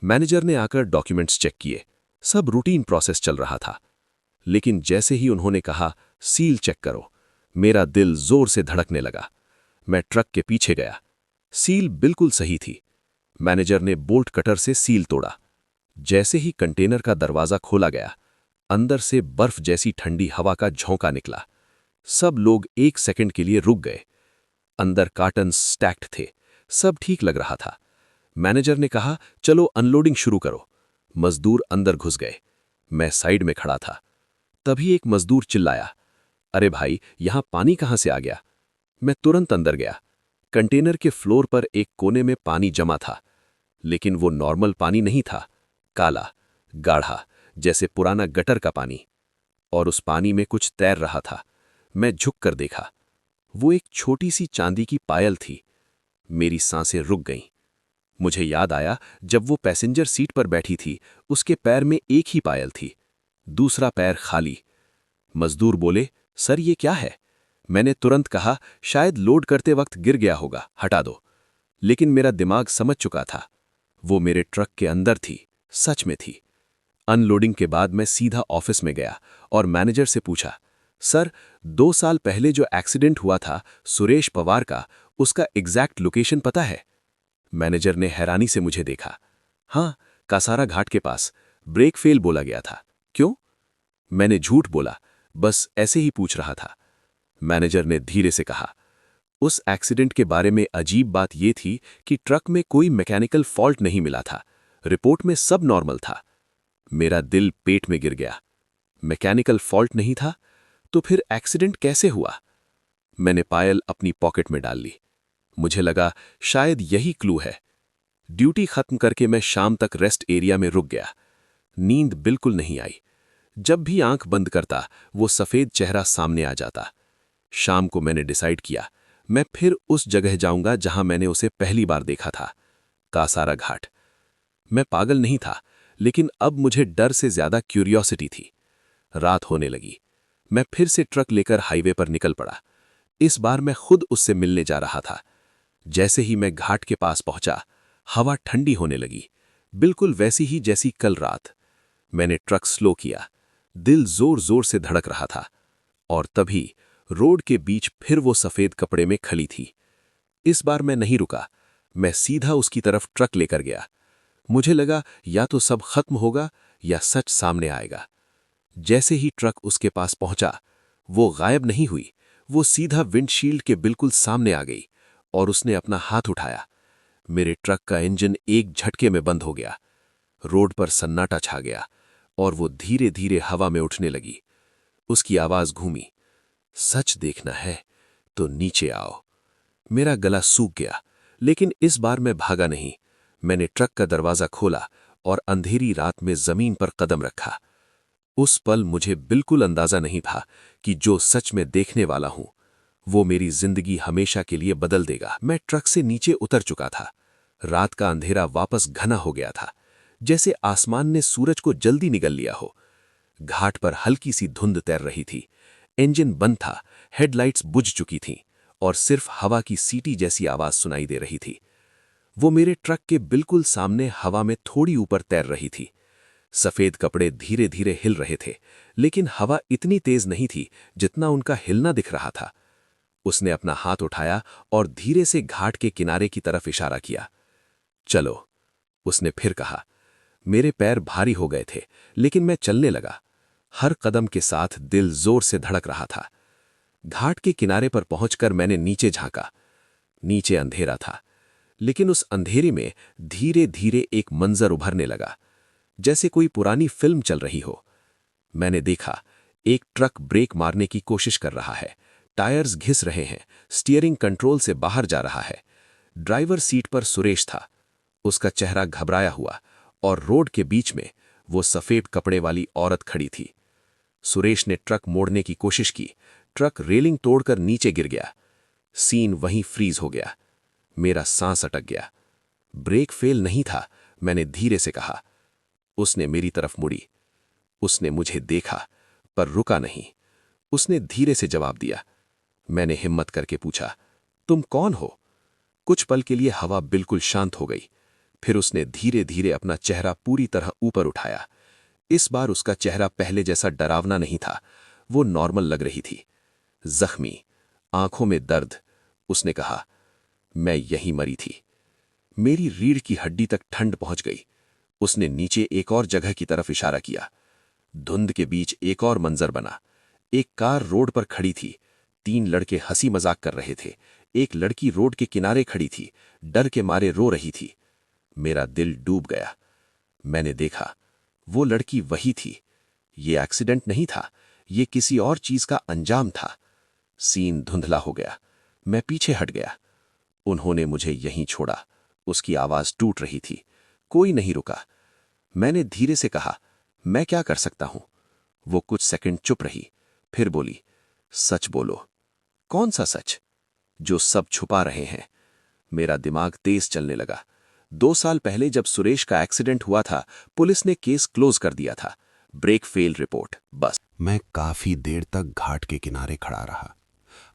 [SPEAKER 2] मैनेजर ने आकर डॉक्यूमेंट्स चेक किए। सब रूटीन प्रोसेस चल रहा था। लेकिन जैसे ही उन्होंने कहा, सील चेक करो, मेरा दिल जोर से धड़कने लगा। मैं ट्रक के पीछे गया। सील बिल्कुल सही थी। मैनेजर ने बोल्ट कटर से सील तोड़ा। जैसे ही कंटेनर का दरवाजा खोला गया, अंदर से बर्फ जैसी ठंडी हवा का झोंका निकला। सब लोग 1 सेकंड के लिए रुक गए। अंदर कार्टन स्टैक्ड थे, सब ठीक लग रहा था। मैनेजर ने कहा, चलो अनलोडिंग शुरू करो। मजदूर अंदर घुस गए। मैं साइड में खड़ा था। तभी एक मजदूर चिल्लाया, अरे भाई, यहां पानी कहां से आ गया? मैं तुरंत अंदर गया। कंटेनर के फ्लोर पर एक कोने में पानी जमा था, लेकिन वो नॉर्मल पानी नहीं था, काला, गाढ़ा, जैसे पुराना गटर का पानी। और उस पानी में कुछ तैर रहा था। मैं झुककर देखा। वो एक छोटी सी चांदी की पायल थी। मेरी सांसें रुक गईं। मुझे याद आया जब वो पैसेंजर सीट पर बैठी थी, उसके पैर में एक ही पायल थी, दूसरा पैर खाली। मजदूर बोले, सर ये क्या है? मैंने तुरंत कहा, शायद लोड करते वक्त गिर गया होगा, हटा दो। लेकिन मेरा दिमाग समझ चुका था, वो मेरे ट्रक के अंदर थी, सच में थी। अनलोडिंग के बाद मैं सीधा ऑफिस में गया और मैनेजर से पूछा, सर 2 साल पहले जो एक्सीडेंट हुआ था सुरेश पवार का, उसका एग्जैक्ट लोकेशन पता है? मैनेजर ने हैरानी से मुझे देखा। हाँ, कासारा घाट के पास, ब्रेक फेल बोला गया था। क्यों? मैंने झूठ बोला, बस ऐसे ही पूछ रहा था। मैनेजर ने धीरे से कहा, उस एक्सीडेंट के बारे में अजीब बात यह थी कि ट्रक में कोई मैकेनिकल फॉल्ट नहीं मिला था, रिपोर्ट में सब नॉर्मल था। मेरा दिल पेट में गिर गया। मैकेनिकल फॉल्ट नहीं था तो फिर एक्सीडेंट कैसे हुआ? मैंने पायल अपनी पॉकेट में डाल ली। मुझे लगा शायद यही क्लू है। ड्यूटी खत्म करके मैं शाम तक रेस्ट एरिया में रुक गया। नींद बिल्कुल नहीं आई। जब भी आंख बंद करता वो सफेद चेहरा सामने आ जाता। शाम को मैंने डिसाइड किया, मैं फिर उस जगह जाऊंगा जहां मैंने उसे पहली बार देखा था, कासारा घाट। मैं पागल नहीं था, लेकिन अब मुझे डर से ज्यादा क्यूरियोसिटी थी। रात होने लगी। मैं फिर से ट्रक लेकर हाईवे पर निकल पड़ा। इस बार मैं खुद उससे मिलने जा रहा था। जैसे ही मैं घाट के पास पहुंचा, हवा ठंडी होने लगी, बिल्कुल वैसी ही जैसी कल रात। मैंने ट्रक स्लो किया। दिल जोर जोर से धड़क रहा था। और तभी रोड के बीच फिर वो सफेद कपड़े में खड़ी थी। इस बार मैं नहीं रुका। मैं सीधा उसकी तरफ ट्रक लेकर गया। मुझे लगा या तो सब खत्म होगा या सच सामने आएगा। जैसे ही ट्रक उसके पास पहुंचा, वो गायब नहीं हुई। वो सीधा विंडशील्ड के बिल्कुल सामने आ गई और उसने अपना हाथ उठाया। मेरे ट्रक का इंजन एक झटके में बंद हो गया। रोड पर सन्नाटा छा गया और वो धीरे धीरे हवा में उठने लगी। उसकी आवाज घूमी, सच देखना है तो नीचे आओ। मेरा गला सूख गया, लेकिन इस बार मैं भागा नहीं। मैंने ट्रक का दरवाजा खोला और अंधेरी रात में जमीन पर कदम रखा। उस पल मुझे बिल्कुल अंदाजा नहीं था कि जो सच में देखने वाला हूं, वो मेरी जिंदगी हमेशा के लिए बदल देगा। मैं ट्रक से नीचे उतर चुका था। रात का अंधेरा वापस घना हो गया था, जैसे आसमान ने सूरज को जल्दी निगल लिया हो। घाट पर हल्की सी धुंध तैर रही थी। इंजन बंद था, हेडलाइट्स बुझ चुकी थीं और सिर्फ हवा की सीटी जैसी आवाज सुनाई दे रही थी। वो मेरे ट्रक के बिल्कुल सामने हवा में थोड़ी ऊपर तैर रही थी। सफेद कपड़े धीरे धीरे हिल रहे थे, लेकिन हवा इतनी तेज नहीं थी जितना उनका हिलना दिख रहा था। उसने अपना हाथ उठाया और धीरे से घाट के किनारे की तरफ इशारा किया। चलो, उसने फिर कहा। मेरे पैर भारी हो गए थे, लेकिन मैं चलने लगा। हर कदम के साथ दिल जोर से धड़क रहा था। घाट के किनारे पर पहुंचकर मैंने नीचे झांका। नीचे अंधेरा था, लेकिन उस अंधेरे में धीरे धीरे एक मंजर उभरने लगा, जैसे कोई पुरानी फिल्म चल रही हो। मैंने देखा, एक ट्रक ब्रेक मारने की कोशिश कर रहा है। टायर्स घिस रहे हैं, स्टीयरिंग कंट्रोल से बाहर जा रहा है। ड्राइवर सीट पर सुरेश था। उसका चेहरा घबराया हुआ और रोड के बीच में वो सफेद कपड़े वाली औरत खड़ी थी। सुरेश ने ट्रक मोड़ने की कोशिश की। ट्रक रेलिंग तोड़कर नीचे गिर गया। सीन वहीं फ्रीज हो गया। मेरा सांस अटक गया। ब्रेक फेल नहीं था, मैंने धीरे से कहा। उसने मेरी तरफ मुड़ी। उसने मुझे देखा, पर रुका नहीं। उसने धीरे से जवाब दिया। मैंने हिम्मत करके पूछा, तुम कौन हो? कुछ पल के लिए हवा बिल्कुल शांत हो गई। फिर उसने धीरे धीरे अपना चेहरा पूरी तरह ऊपर उठाया। इस बार उसका चेहरा पहले जैसा डरावना नहीं था, वो नॉर्मल लग रही थी। जख्मी, आंखों में दर्द। उसने कहा, मैं यहीं मरी थी। मेरी रीढ़ की हड्डी तक ठंड पहुंच गई। उसने नीचे एक और जगह की तरफ इशारा किया। धुंध के बीच एक और मंजर बना। एक कार रोड पर खड़ी थी। 3 लड़के हंसी मजाक कर रहे थे। एक लड़की रोड के किनारे खड़ी थी, डर के मारे रो रही थी। मेरा दिल डूब गया। मैंने देखा, वो लड़की वही थी। ये एक्सीडेंट नहीं था, ये किसी और चीज का अंजाम था। सीन धुंधला हो गया। मैं पीछे हट गया। उन्होंने मुझे यहीं छोड़ा। उसकी आवाज टूट रही थी। कोई नहीं रुका। मैंने धीरे से कहा, मैं क्या कर सकता हूं? वो कुछ सेकंड चुप रही, फिर बोली, सच बोलो। कौन सा सच? जो सब छुपा रहे हैं। मेरा दिमाग तेज चलने लगा। 2 साल पहले जब सुरेश का एक्सीडेंट हुआ था, पुलिस ने केस क्लोज कर दिया था। ब्रेक फेल रिपोर्ट, बस।
[SPEAKER 4] मैं काफी देर तक घाट के किनारे खड़ा रहा।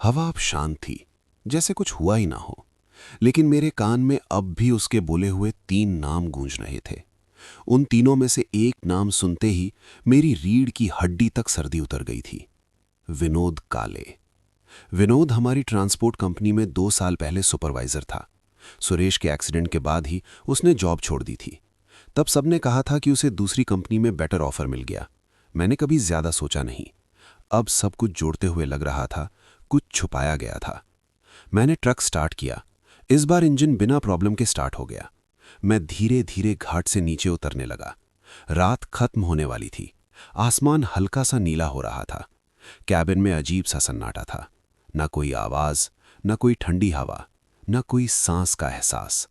[SPEAKER 4] हवा अब शांत थी, जैसे कुछ हुआ ही ना हो। लेकिन मेरे कान में अब भी उसके बोले हुए 3 नाम गूंज रहे थे। उन तीनों में से एक नाम सुनते ही मेरी रीढ़ की हड्डी तक सर्दी उतर गई थी। विनोद काले। विनोद हमारी ट्रांसपोर्ट कंपनी में 2 साल पहले सुपरवाइजर था। सुरेश के एक्सीडेंट के बाद ही उसने जॉब छोड़ दी थी। तब सबने कहा था कि उसे दूसरी कंपनी में बेटर ऑफर मिल गया। मैंने कभी ज्यादा सोचा नहीं। अब सब कुछ जोड़ते हुए लग रहा था कुछ छुपाया गया था। मैंने ट्रक स्टार्ट किया। इस बार इंजन बिना प्रॉब्लम के स्टार्ट हो गया। मैं धीरे धीरे घाट से नीचे उतरने लगा। रात खत्म होने वाली थी। आसमान हल्का सा नीला हो रहा था। कैबिन में अजीब सा सन्नाटा था। न कोई आवाज, न कोई ठंडी हवा, न कोई सांस का एहसास।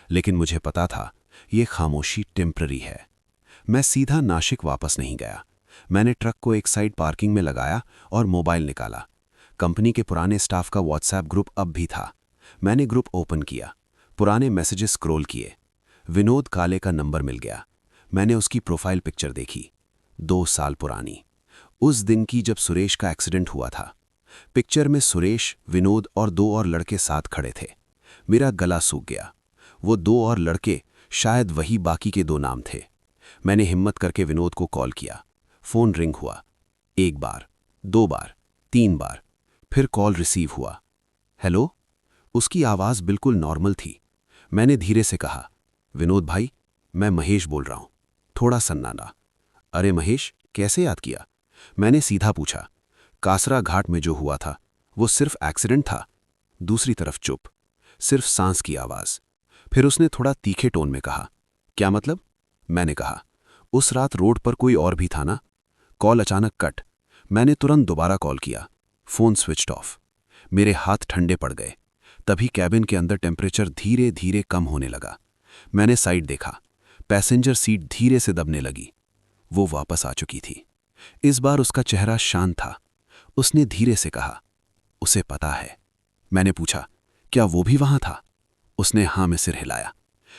[SPEAKER 4] लेकिन मुझे पता था ये खामोशी टेम्पररी है। मैं सीधा नासिक वापस नहीं गया। मैंने ट्रक को एक साइड पार्किंग में लगाया और मोबाइल निकाला। कंपनी के पुराने स्टाफ का व्हाट्सएप ग्रुप अब भी था। मैंने ग्रुप ओपन किया, पुराने मैसेजेस स्क्रॉल किए। विनोद काले का नंबर मिल गया। मैंने उसकी प्रोफाइल पिक्चर देखी, 2 साल पुरानी, उस दिन की जब सुरेश का एक्सीडेंट हुआ था। पिक्चर में सुरेश, विनोद और 2 और लड़के साथ खड़े थे। मेरा गला सूख गया। वो 2 और लड़के शायद वही बाकी के 2 नाम थे। मैंने हिम्मत करके विनोद को कॉल किया। फोन रिंग हुआ। 1 बार, 2 बार, 3 बार, फिर कॉल रिसीव हुआ। हेलो। उसकी आवाज बिल्कुल नॉर्मल थी। मैंने धीरे से कहा, विनोद भाई, मैं महेश बोल रहा हूं। थोड़ा सन्नाटा। अरे महेश, कैसे याद किया? मैंने सीधा पूछा। कासरा घाट में जो हुआ था वो सिर्फ एक्सीडेंट था? दूसरी तरफ चुप, सिर्फ सांस की आवाज। फिर उसने थोड़ा तीखे टोन में कहा, क्या मतलब? मैंने कहा, उस रात रोड पर कोई और भी था ना? कॉल अचानक कट। मैंने तुरंत दोबारा कॉल किया। Phone switched off. मेरे हाथ ठंडे पड़ गए। तभी कैबिन के अंदर टेम्परेचर धीरे धीरे कम होने लगा। मैंने साइड देखा। पैसेंजर सीट धीरे से दबने लगी। वो वापस आ चुकी थी। इस बार उसका चेहरा शांत था। उसने धीरे से कहा, उसे पता है। मैंने पूछा, क्या वो भी वहां था? उसने हाँ में सिर हिलाया।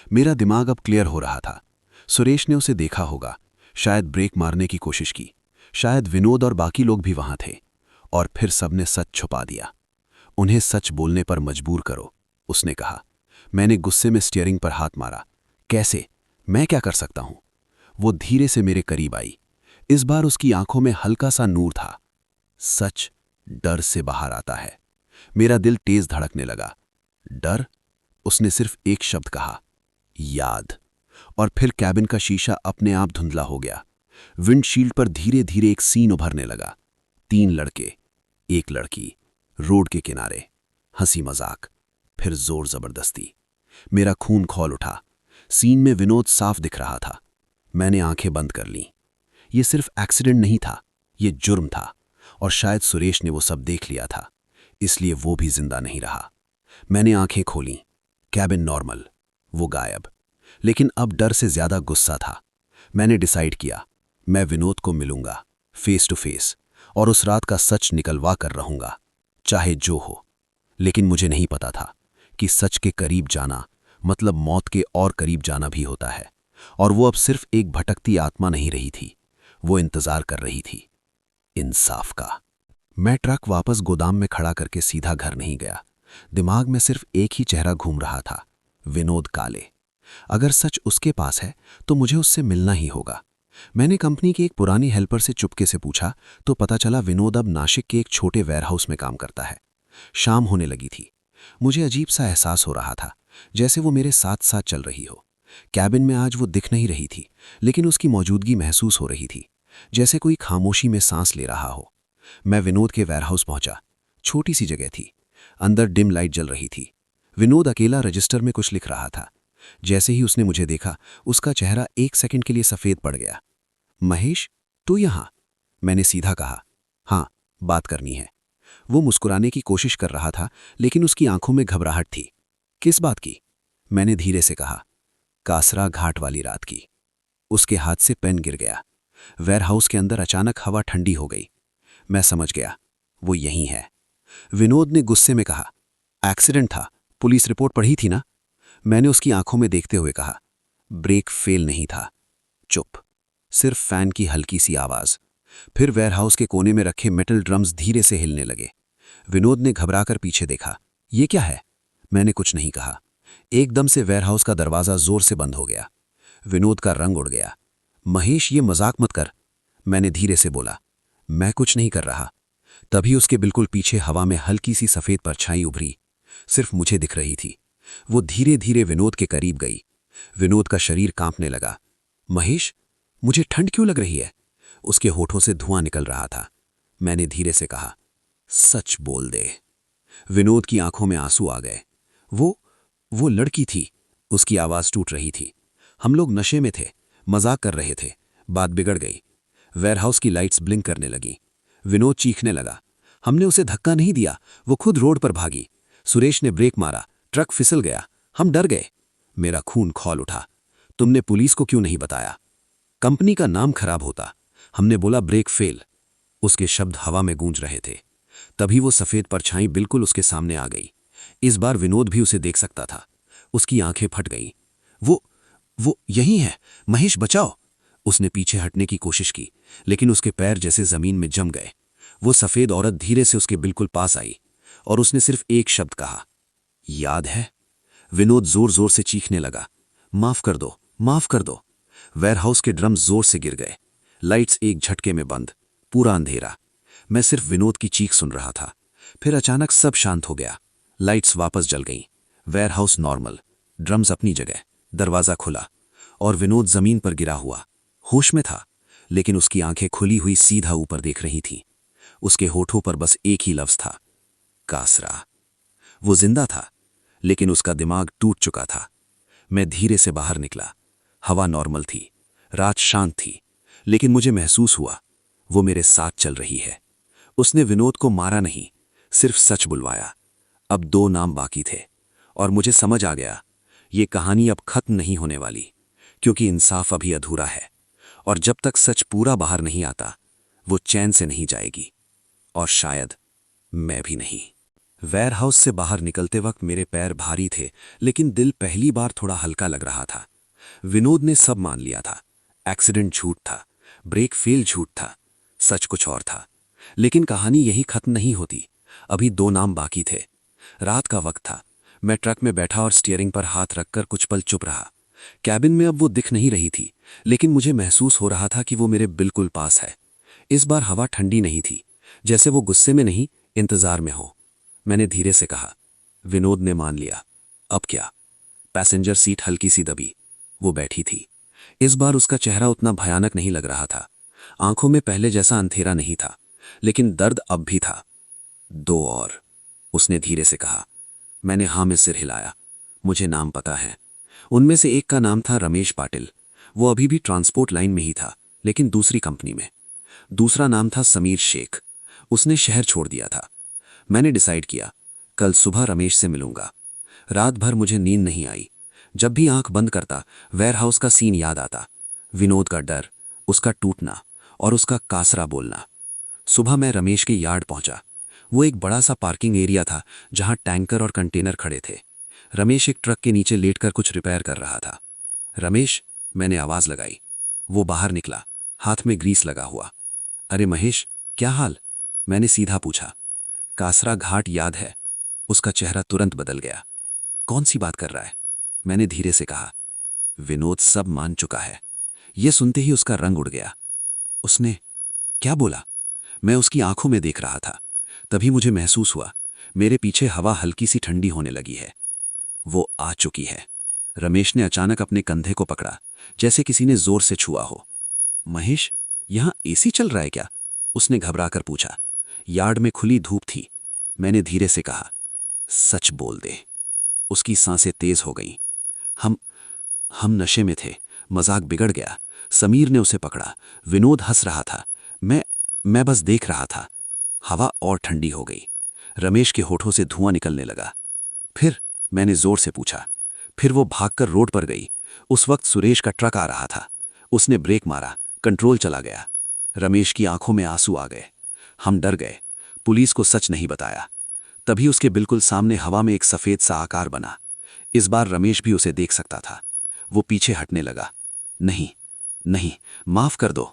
[SPEAKER 4] मेरा दिमाग अब क्लियर हो रहा था। सुरेश ने उसे देखा होगा, शायद ब्रेक मारने की कोशिश की। शायद विनोद और बाकी लोग भी वहां थे। और फिर सबने सच छुपा दिया। उन्हें सच बोलने पर मजबूर करो, उसने कहा। मैंने गुस्से में स्टीयरिंग पर हाथ मारा। कैसे? मैं क्या कर सकता हूं? वो धीरे से मेरे करीब आई। इस बार उसकी आंखों में हल्का सा नूर था। सच डर से बाहर आता है। मेरा दिल तेज धड़कने लगा। डर? उसने सिर्फ एक शब्द कहा, याद। और फिर कैबिन का शीशा अपने आप धुंधला हो गया। विंडशील्ड पर धीरे धीरे एक सीन उभरने लगा। 3 लड़के, 1 लड़की, रोड के किनारे, हंसी मजाक, फिर जोर जबरदस्ती। मेरा खून खौल उठा। सीन में विनोद साफ दिख रहा था। मैंने आंखें बंद कर लीं। ये सिर्फ एक्सीडेंट नहीं था, ये जुर्म था। और शायद सुरेश ने वो सब देख लिया था, इसलिए वो भी जिंदा नहीं रहा। मैंने आंखें खोलीं। कैबिन नॉर्मल, वो गायब। लेकिन अब डर से ज्यादा गुस्सा था। मैंने डिसाइड किया, मैं विनोद को मिलूंगा, फेस टू फेस, और उस रात का सच निकलवा कर रहूंगा, चाहे जो हो। लेकिन मुझे नहीं पता था कि सच के करीब जाना मतलब मौत के और करीब जाना भी होता है। और वो अब सिर्फ एक भटकती आत्मा नहीं रही थी, वो इंतजार कर रही थी इंसाफ का। मैं ट्रक वापस गोदाम में खड़ा करके सीधा घर नहीं गया। दिमाग में सिर्फ एक ही चेहरा घूम रहा था, विनोद काले। अगर सच उसके पास है तो मुझे उससे मिलना ही होगा। मैंने कंपनी की एक पुरानी हेल्पर से चुपके से पूछा तो पता चला विनोद अब नासिक के एक छोटे वेयरहाउस में काम करता है। शाम होने लगी थी। मुझे अजीब सा एहसास हो रहा था, जैसे वो मेरे साथ साथ चल रही हो। कैबिन में आज वो दिख नहीं रही थी, लेकिन उसकी मौजूदगी महसूस हो रही थी, जैसे कोई खामोशी में सांस ले रहा हो। मैं विनोद के वेयरहाउस पहुंचा। छोटी सी जगह थी, अंदर डिम लाइट जल रही थी। विनोद अकेला रजिस्टर में कुछ लिख रहा था। जैसे ही उसने मुझे देखा, उसका चेहरा 1 सेकंड के लिए सफेद पड़ गया। महेश, तू यहां? मैंने सीधा कहा, हाँ, बात करनी है। वो मुस्कुराने की कोशिश कर रहा था, लेकिन उसकी आंखों में घबराहट थी। किस बात की? मैंने धीरे से कहा, कासरा घाट वाली रात की। उसके हाथ से पेन गिर गया। वेयरहाउस के अंदर अचानक हवा ठंडी हो गई। मैं समझ गया, वो यहीं है। विनोद ने गुस्से में कहा, एक्सीडेंट था, पुलिस रिपोर्ट पढ़ी थी ना?
[SPEAKER 2] मैंने उसकी आंखों में देखते हुए कहा। ब्रेक फेल नहीं था। चुप, सिर्फ फैन की हल्की सी आवाज। फिर वेयरहाउस के कोने में रखे मेटल ड्रम्स धीरे से हिलने लगे। विनोद ने घबराकर पीछे देखा। ये क्या है? मैंने कुछ नहीं कहा। एकदम से वेयरहाउस का दरवाजा जोर से बंद हो गया। विनोद का रंग उड़ गया। महेश, ये मजाक मत कर, मैंने धीरे से बोला। मैं कुछ नहीं कर रहा। तभी उसके बिल्कुल पीछे हवा में हल्की सी सफेद परछाई उभरी। सिर्फ मुझे दिख रही थी। वो धीरे धीरे विनोद के करीब गई। विनोद का शरीर कांपने लगा। महेश, मुझे ठंड क्यों लग रही है? उसके होठों से धुआं निकल रहा था। मैंने धीरे से कहा, सच बोल दे। विनोद की आंखों में आंसू आ गए। वो लड़की थी। उसकी आवाज टूट रही थी। हम लोग नशे में थे, मजाक कर रहे थे। बात बिगड़ गई। वेयरहाउस की लाइट्स ब्लिंक करने लगी। विनोद चीखने लगा। हमने उसे धक्का नहीं दिया, वो खुद रोड पर भागी। सुरेश ने ब्रेक मारा, ट्रक फिसल गया। हम डर गए। मेरा खून खौल उठा। तुमने पुलिस को क्यों नहीं बताया? कंपनी का नाम खराब होता। हमने बोला ब्रेक फेल। उसके शब्द हवा में गूंज रहे थे। तभी वो सफेद परछाई बिल्कुल उसके सामने आ गई। इस बार विनोद भी उसे देख सकता था। उसकी आंखें फट गईं। वो यही है, महेश बचाओ। उसने पीछे हटने की कोशिश की, लेकिन उसके पैर जैसे जमीन में जम गए। वो सफेद औरत धीरे से उसके बिल्कुल पास आई और उसने सिर्फ एक शब्द कहा, याद है? विनोद जोर जोर से चीखने लगा, माफ कर दो, माफ कर दो। वेयरहाउस के ड्रम जोर से गिर गए। लाइट्स एक झटके में बंद, पूरा अंधेरा। मैं सिर्फ विनोद की चीख सुन रहा था। फिर अचानक सब शांत हो गया। लाइट्स वापस जल गईं। वेयरहाउस नॉर्मल, ड्रम्स अपनी जगह, दरवाजा खुला और विनोद जमीन पर गिरा हुआ। होश में था, लेकिन उसकी आंखें खुली हुई सीधा ऊपर देख रही थीं। उसके होठों पर बस एक ही लफ्ज था, कासरा। वो जिंदा था, लेकिन उसका दिमाग टूट चुका था। मैं धीरे से बाहर निकला। हवा नॉर्मल थी, रात शांत थी, लेकिन मुझे महसूस हुआ वो मेरे साथ चल रही है। उसने विनोद को मारा नहीं, सिर्फ सच बुलवाया। अब 2 नाम बाकी थे और मुझे समझ आ गया ये कहानी अब खत्म नहीं होने वाली, क्योंकि इंसाफ अभी अधूरा है और जब तक सच पूरा बाहर नहीं आता वो चैन से नहीं जाएगी, और शायद मैं भी नहीं। वेयरहाउस से बाहर निकलते वक्त मेरे पैर भारी थे, लेकिन दिल पहली बार थोड़ा हल्का लग रहा था। विनोद ने सब मान लिया था। एक्सीडेंट झूठ था, ब्रेक फेल झूठ था, सच कुछ और था। लेकिन कहानी यही खत्म नहीं होती। अभी 2 नाम बाकी थे। रात का वक्त था। मैं ट्रक में बैठा और स्टीयरिंग पर हाथ रखकर कुछ पल चुप रहा। कैबिन में अब वो दिख नहीं रही थी, लेकिन मुझे महसूस हो रहा था कि वो मेरे बिल्कुल पास है। इस बार हवा ठंडी नहीं थी, जैसे वो गुस्से में नहीं, इंतजार में हो। मैंने धीरे से कहा, विनोद ने मान लिया, अब क्या? पैसेंजर सीट हल्की सी दबी। वो बैठी थी। इस बार उसका चेहरा उतना भयानक नहीं लग रहा था। आंखों में पहले जैसा अंधेरा नहीं था, लेकिन दर्द अब भी था। 2 और, उसने धीरे से कहा। मैंने हाँ में सिर हिलाया। मुझे नाम पता है। उनमें से एक का नाम था रमेश पाटिल। वो अभी भी ट्रांसपोर्ट लाइन में ही था, लेकिन दूसरी कंपनी में। दूसरा नाम था समीर शेख। उसने शहर छोड़ दिया था। मैंने डिसाइड किया, कल सुबह रमेश से मिलूंगा। रात भर मुझे नींद नहीं आई। जब भी आंख बंद करता, वेयरहाउस का सीन याद आता। विनोद का डर, उसका टूटना और उसका कासरा बोलना। सुबह मैं रमेश के यार्ड पहुंचा। वो एक बड़ा सा पार्किंग एरिया था, जहां टैंकर और कंटेनर खड़े थे। रमेश एक ट्रक के नीचे लेटकर कुछ रिपेयर कर रहा था। रमेश, मैंने आवाज लगाई। वो बाहर निकला, हाथ में ग्रीस लगा हुआ। अरे महेश, क्या हाल? मैंने सीधा पूछा। कासरा घाट याद है? उसका चेहरा तुरंत बदल गया। कौन सी बात कर रहा है? मैंने धीरे से कहा। विनोद सब मान चुका है। यह सुनते ही उसका रंग उड़ गया। उसने क्या बोला? मैं उसकी आंखों में देख रहा था। तभी मुझे महसूस हुआ मेरे पीछे हवा हल्की सी ठंडी होने लगी है। वो आ चुकी है। रमेश ने अचानक अपने कंधे को पकड़ा, जैसे किसी ने जोर से छुआ हो। महेश, यहां एसी चल रहा है क्या? उसने घबराकर पूछा। यार्ड में खुली धूप थी। मैंने धीरे से कहा, सच बोल दे। उसकी सांसें तेज हो गईं। हम नशे में थे, मजाक बिगड़ गया। समीर ने उसे पकड़ा। विनोद हंस रहा था। मैं बस देख रहा था। हवा और ठंडी हो गई। रमेश के होठों से धुआं निकलने लगा। फिर? मैंने जोर से पूछा। फिर वो भागकर रोड पर गई। उस वक्त सुरेश का ट्रक आ रहा था। उसने ब्रेक मारा, कंट्रोल चला गया। रमेश की आंखों में आंसू आ गए। हम डर गए। पुलिस को सच नहीं बताया। तभी उसके बिल्कुल सामने हवा में एक सफेद सा आकार बना। इस बार रमेश भी उसे देख सकता था। वो पीछे हटने लगा। नहीं, नहीं, माफ कर दो।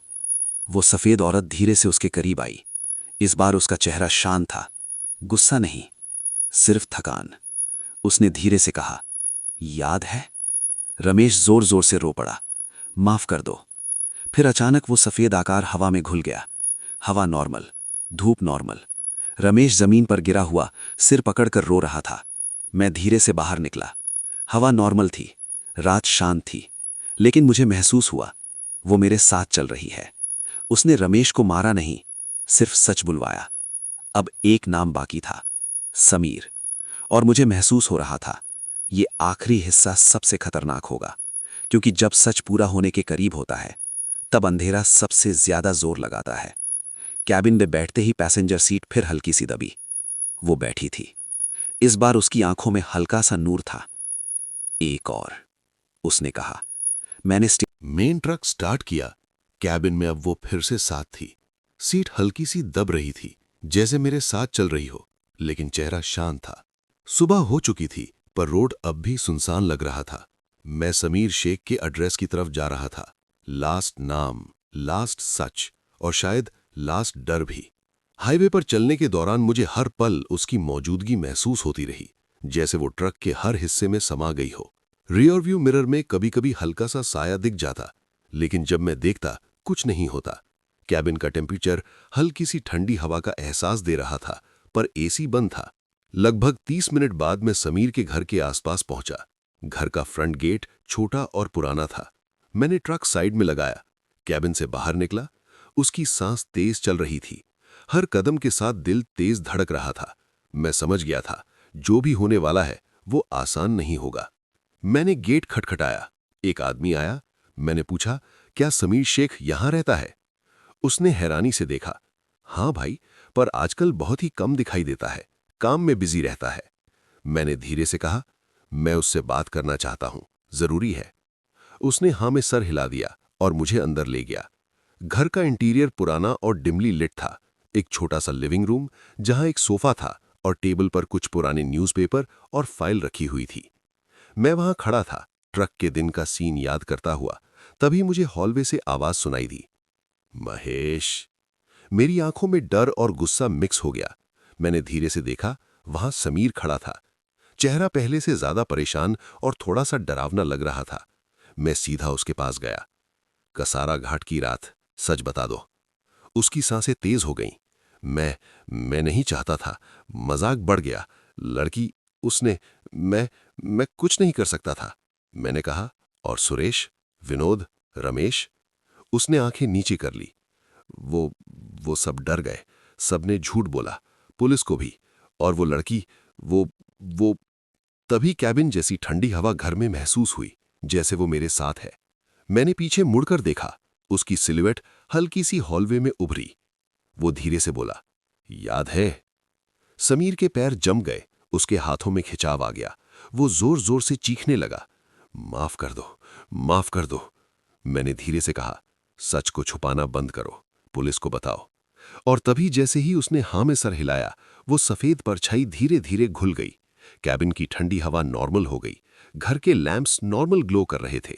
[SPEAKER 2] वो सफेद औरत धीरे से उसके करीब आई। इस बार उसका चेहरा शांत था, गुस्सा नहीं, सिर्फ थकान। उसने धीरे से कहा, याद है? रमेश जोर जोर से रो पड़ा। माफ कर दो। फिर अचानक वो सफेद आकार हवा में घुल गया। हवा नॉर्मल, धूप नॉर्मल। रमेश जमीन पर गिरा हुआ सिर पकड़कर रो रहा था। मैं धीरे से बाहर निकला। हवा नॉर्मल थी, रात शांत थी, लेकिन मुझे महसूस हुआ वो मेरे साथ चल रही है। उसने रमेश को मारा नहीं, सिर्फ सच बुलवाया। अब एक नाम बाकी था, समीर। और मुझे महसूस हो रहा था ये आखिरी हिस्सा सबसे खतरनाक होगा, क्योंकि जब सच पूरा होने के करीब होता है तब अंधेरा सबसे ज्यादा जोर लगाता है। कैबिन में बैठते ही पैसेंजर सीट फिर हल्की सी दबी। वो बैठी थी। इस बार उसकी आंखों में हल्का सा नूर था। एक और, उसने कहा। मैंने
[SPEAKER 4] मेन ट्रक स्टार्ट किया। कैबिन में अब वो फिर से साथ थी। सीट हल्की सी दब रही थी, जैसे मेरे साथ चल रही हो, लेकिन चेहरा शांत था। सुबह हो चुकी थी, पर रोड अब भी सुनसान लग रहा था। मैं समीर शेख के एड्रेस की तरफ जा रहा था। लास्ट नाम, लास्ट सच और शायद लास्ट डर भी। हाईवे पर चलने के दौरान मुझे हर पल उसकी मौजूदगी महसूस होती रही, जैसे वो ट्रक के हर हिस्से में समा गई हो। रियर व्यू मिरर में कभी कभी हल्का सा साया दिख जाता, लेकिन जब मैं देखता कुछ नहीं होता। कैबिन का टेम्परेचर हल्की सी ठंडी हवा का एहसास दे रहा था, पर एसी बंद था। लगभग 30 मिनट बाद मैं समीर के घर के आसपास पहुंचा। घर का फ्रंट गेट छोटा और पुराना था। मैंने ट्रक साइड में लगाया, कैबिन से बाहर निकला। उसकी सांस तेज चल रही थी। हर कदम के साथ दिल तेज धड़क रहा था। मैं समझ गया था जो भी होने वाला है वो आसान नहीं होगा। मैंने गेट खटखटाया। एक आदमी आया। मैंने पूछा, क्या समीर शेख यहां रहता है? उसने हैरानी से देखा। हाँ भाई, पर आजकल बहुत ही कम दिखाई देता है, काम में बिजी रहता है। मैंने धीरे से कहा, मैं उससे बात करना चाहता हूं, जरूरी है। उसने हाँ में सर हिला दिया और मुझे अंदर ले गया। घर का इंटीरियर पुराना और डिमली लिट था। एक छोटा सा लिविंग रूम, जहां एक सोफा था और टेबल पर कुछ पुराने न्यूज़पेपर और फाइल रखी हुई थी। मैं वहां खड़ा था, ट्रक के दिन का सीन याद करता हुआ। तभी मुझे हॉलवे से आवाज सुनाई दी, महेश। मेरी आंखों में डर और गुस्सा मिक्स हो गया। मैंने धीरे से देखा, वहां समीर खड़ा था। चेहरा पहले से ज्यादा परेशान और थोड़ा सा डरावना लग रहा था। मैं सीधा उसके पास गया। कसारा घाट की रात, सच बता दो। उसकी सांसें तेज हो गईं। मैं नहीं चाहता था, मजाक बढ़ गया। लड़की, उसने, मैं कुछ नहीं कर सकता था। मैंने कहा, और सुरेश, विनोद, रमेश? उसने आंखें नीचे कर ली। वो सब डर गए, सबने झूठ बोला, पुलिस को भी। और वो लड़की, वो तभी कैबिन जैसी ठंडी हवा घर में महसूस हुई, जैसे वो मेरे साथ है। मैंने पीछे मुड़कर देखा। उसकी सिलुएट हल्की सी हॉलवे में उभरी। वो धीरे से बोला, याद है? समीर के पैर जम गए, उसके हाथों में खिंचाव आ गया। वो जोर जोर से चीखने लगा, माफ कर दो, माफ कर दो। मैंने धीरे से कहा, सच को छुपाना बंद करो, पुलिस को बताओ। और तभी जैसे ही उसने हाँ में सर हिलाया, वो सफेद परछाई धीरे धीरे घुल गई। कैबिन की ठंडी हवा नॉर्मल हो गई। घर के लैंप्स नॉर्मल ग्लो कर रहे थे।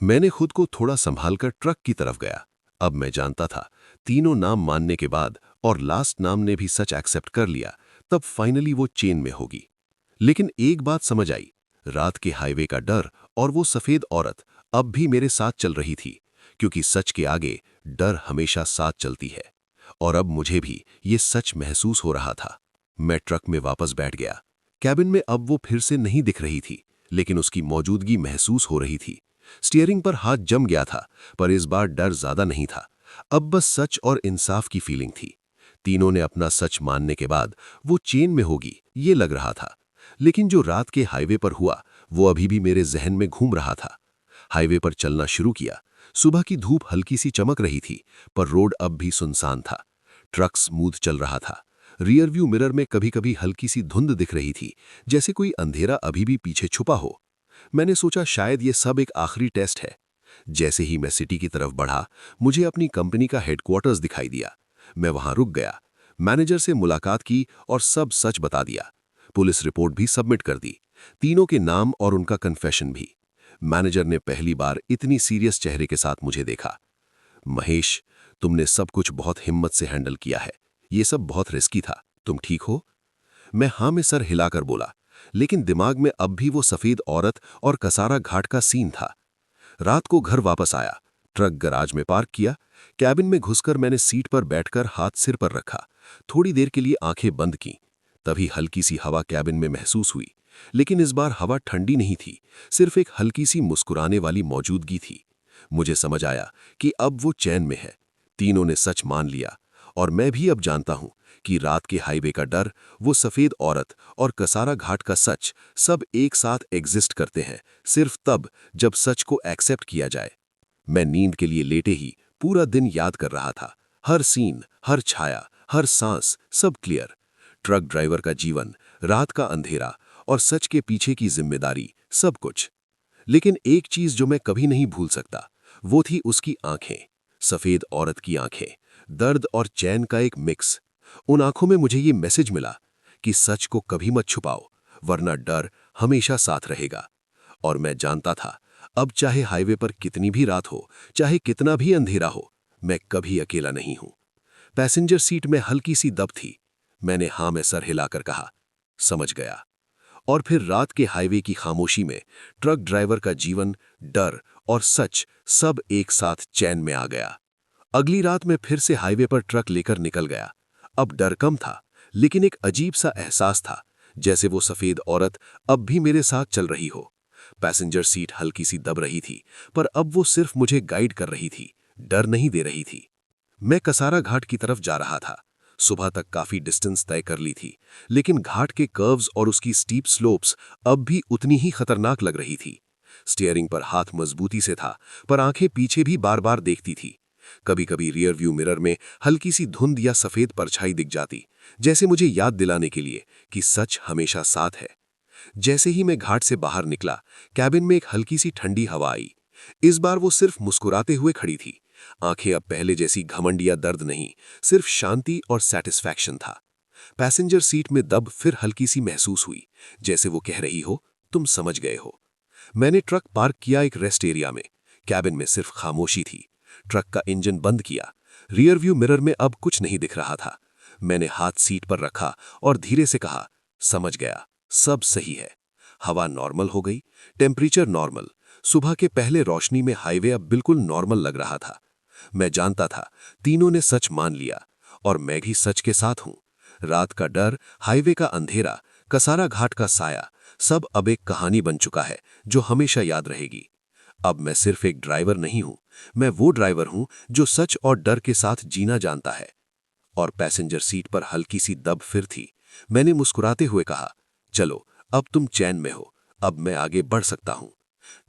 [SPEAKER 4] मैंने खुद को थोड़ा संभालकर ट्रक की तरफ गया। अब मैं जानता था, तीनों नाम मानने के बाद और लास्ट नाम ने भी सच एक्सेप्ट कर लिया, तब फाइनली वो चेन में होगी। लेकिन एक बात समझ आई, रात के हाईवे का डर और वो सफेद औरत अब भी मेरे साथ चल रही थी, क्योंकि सच के आगे डर हमेशा साथ चलती है। और अब मुझे भी ये सच महसूस हो रहा था। मैं ट्रक में वापस बैठ गया। कैबिन में अब वो फिर से नहीं दिख रही थी, लेकिन उसकी मौजूदगी महसूस हो रही थी। स्टीयरिंग पर हाथ जम गया था, पर इस बार डर ज्यादा नहीं था। अब बस सच और इंसाफ की फीलिंग थी। तीनों ने अपना सच मानने के बाद वो चेन में होगी, ये लग रहा था। लेकिन जो रात के हाईवे पर हुआ, वो अभी भी मेरे जहन में घूम रहा था। हाईवे पर चलना शुरू किया। सुबह की धूप हल्की सी चमक रही थी, पर रोड अब भी सुनसान था। ट्रक स्मूथ चल रहा था। रियर व्यू मिरर में कभी कभी हल्की सी धुंध दिख रही थी, जैसे कोई अंधेरा अभी भी पीछे छुपा हो। मैंने सोचा शायद ये सब एक आखिरी टेस्ट है। जैसे ही मैं सिटी की तरफ बढ़ा, मुझे अपनी कंपनी का हेडक्वार्टर्स दिखाई दिया। मैं वहां रुक गया, मैनेजर से मुलाकात की और सब सच बता दिया। पुलिस रिपोर्ट भी सबमिट कर दी,
[SPEAKER 3] तीनों के नाम और उनका कन्फेशन भी। मैनेजर ने पहली बार इतनी सीरियस चेहरे के साथ मुझे देखा। महेश, तुमने सब कुछ बहुत हिम्मत से हैंडल किया है। ये सब बहुत रिस्की था। तुम ठीक हो? मैं हाँ में सर हिलाकर बोला, लेकिन दिमाग में अब भी वो सफेद औरत और कसारा घाट का सीन था। रात को घर वापस आया, ट्रक गराज में पार्क किया। कैबिन में घुसकर मैंने सीट पर बैठकर हाथ सिर पर रखा। थोड़ी देर के लिए आंखें बंद की। तभी हल्की सी हवा कैबिन में महसूस हुई, लेकिन इस बार हवा ठंडी नहीं थी, सिर्फ एक हल्की सी मुस्कुराने वाली मौजूदगी थी। मुझे समझ आया कि अब वो चैन में है। तीनों ने सच मान लिया, और मैं भी अब जानता हूं कि रात के हाईवे का डर, वो सफेद औरत और कसारा घाट का सच, सब एक साथ एग्जिस्ट करते हैं, सिर्फ तब जब सच को एक्सेप्ट किया जाए। मैं नींद के लिए लेटे ही पूरा दिन याद कर रहा था। हर सीन, हर छाया, हर सांस, सब क्लियर। ट्रक ड्राइवर का जीवन, रात का अंधेरा और सच के पीछे की जिम्मेदारी, सब कुछ। लेकिन एक चीज जो मैं कभी नहीं भूल सकता, वो थी उसकी आंखें। सफेद औरत की आंखें, दर्द और चैन का एक मिक्स। उन आंखों में मुझे ये मैसेज मिला कि सच को कभी मत छुपाओ, वरना डर हमेशा साथ रहेगा। और मैं जानता था, अब चाहे हाईवे पर कितनी भी रात हो, चाहे कितना भी अंधेरा हो, मैं कभी अकेला नहीं हूं। पैसेंजर सीट में हल्की सी दब थी। मैंने हाँ में सर हिलाकर कहा, समझ गया। और फिर रात के हाईवे की खामोशी में ट्रक ड्राइवर का जीवन, डर और सच, सब एक साथ चैन में आ गया। अगली रात मैं फिर से हाईवे पर ट्रक लेकर निकल गया। अब डर कम था, लेकिन एक अजीब सा एहसास था, जैसे वो सफेद औरत अब भी मेरे साथ चल रही हो। पैसेंजर सीट हल्की सी दब रही थी, पर अब वो सिर्फ मुझे गाइड कर रही थी, डर नहीं दे रही थी। मैं कसारा घाट की तरफ जा रहा था। सुबह तक काफी डिस्टेंस तय कर ली थी, लेकिन घाट के कर्व्स और उसकी स्टीप स्लोप्स अब भी उतनी ही खतरनाक लग रही थी। स्टीयरिंग पर हाथ मजबूती से था, पर आंखें पीछे भी बार बार देखती थी। कभी कभी रियर व्यू मिरर में हल्की सी धुंध या सफेद परछाई दिख जाती, जैसे मुझे याद दिलाने के लिए कि सच हमेशा साथ है। जैसे ही मैं घाट से बाहर निकला, कैबिन में एक हल्की सी ठंडी हवा आई। इस बार वो सिर्फ मुस्कुराते हुए खड़ी थी। आंखें अब पहले जैसी घमंड या दर्द नहीं, सिर्फ शांति और सेटिस्फैक्शन था। पैसेंजर सीट में दब फिर हल्की सी महसूस हुई, जैसे वो कह रही हो, तुम समझ गए हो। मैंने ट्रक पार्क किया एक रेस्ट एरिया में। कैबिन में सिर्फ खामोशी थी। ट्रक का इंजन बंद किया। रियर व्यू मिरर में अब कुछ नहीं दिख रहा था। मैंने हाथ सीट पर रखा और धीरे से कहा, समझ गया, सब सही है। हवा नॉर्मल हो गई, टेम्परेचर नॉर्मल। सुबह के पहले रोशनी में हाईवे अब बिल्कुल नॉर्मल लग रहा था। मैं जानता था, तीनों ने सच मान लिया, और मैं भी सच के साथ हूं। रात का डर, हाईवे का अंधेरा, कसारा घाट का साया, सब अब एक कहानी बन चुका है जो हमेशा याद रहेगी। अब मैं सिर्फ एक ड्राइवर नहीं हूं, मैं वो ड्राइवर हूं जो सच और डर के साथ जीना जानता है। और पैसेंजर सीट पर हल्की सी दब फिर थी। मैंने मुस्कुराते हुए कहा, चलो, अब तुम चैन में हो, अब मैं आगे बढ़ सकता हूं।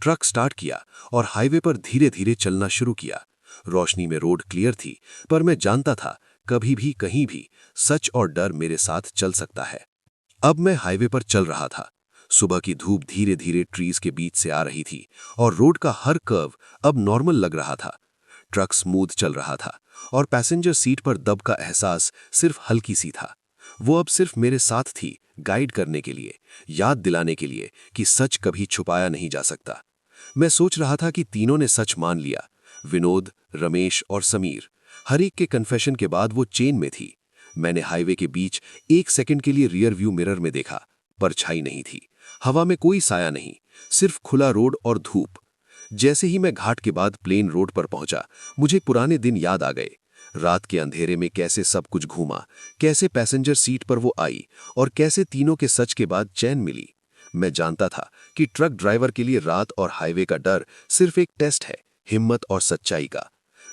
[SPEAKER 3] ट्रक स्टार्ट किया और हाईवे पर धीरे धीरे चलना शुरू किया। रोशनी में रोड क्लियर थी, पर मैं जानता था, कभी भी कहीं भी सच और डर मेरे साथ चल सकता है। अब मैं हाईवे पर चल रहा था। सुबह की धूप धीरे धीरे ट्रीज के बीच से आ रही थी, और रोड का हर कर्व अब नॉर्मल लग रहा था। ट्रक स्मूथ चल रहा था, और पैसेंजर सीट पर दब का एहसास सिर्फ हल्की सी था। वो अब सिर्फ मेरे साथ थी, गाइड करने के लिए, याद दिलाने के लिए कि सच कभी छुपाया नहीं जा सकता। मैं सोच रहा था कि तीनों ने सच मान लिया। विनोद, रमेश और समीर, हर एक के कन्फेशन के बाद वो चेन में थी। मैंने हाईवे के बीच एक सेकंड के लिए रियर व्यू मिरर में देखा। परछाई नहीं थी, हवा में कोई साया नहीं, सिर्फ खुला रोड और धूप। जैसे ही मैं घाट के बाद प्लेन रोड पर पहुंचा, मुझे पुराने दिन याद आ गए। रात के अंधेरे में कैसे सब कुछ घूमा, कैसे पैसेंजर सीट पर वो आई, और कैसे तीनों के सच के बाद चैन मिली। मैं जानता था कि ट्रक ड्राइवर के लिए रात और हाईवे का डर सिर्फ एक टेस्ट है, हिम्मत और सच्चाई का।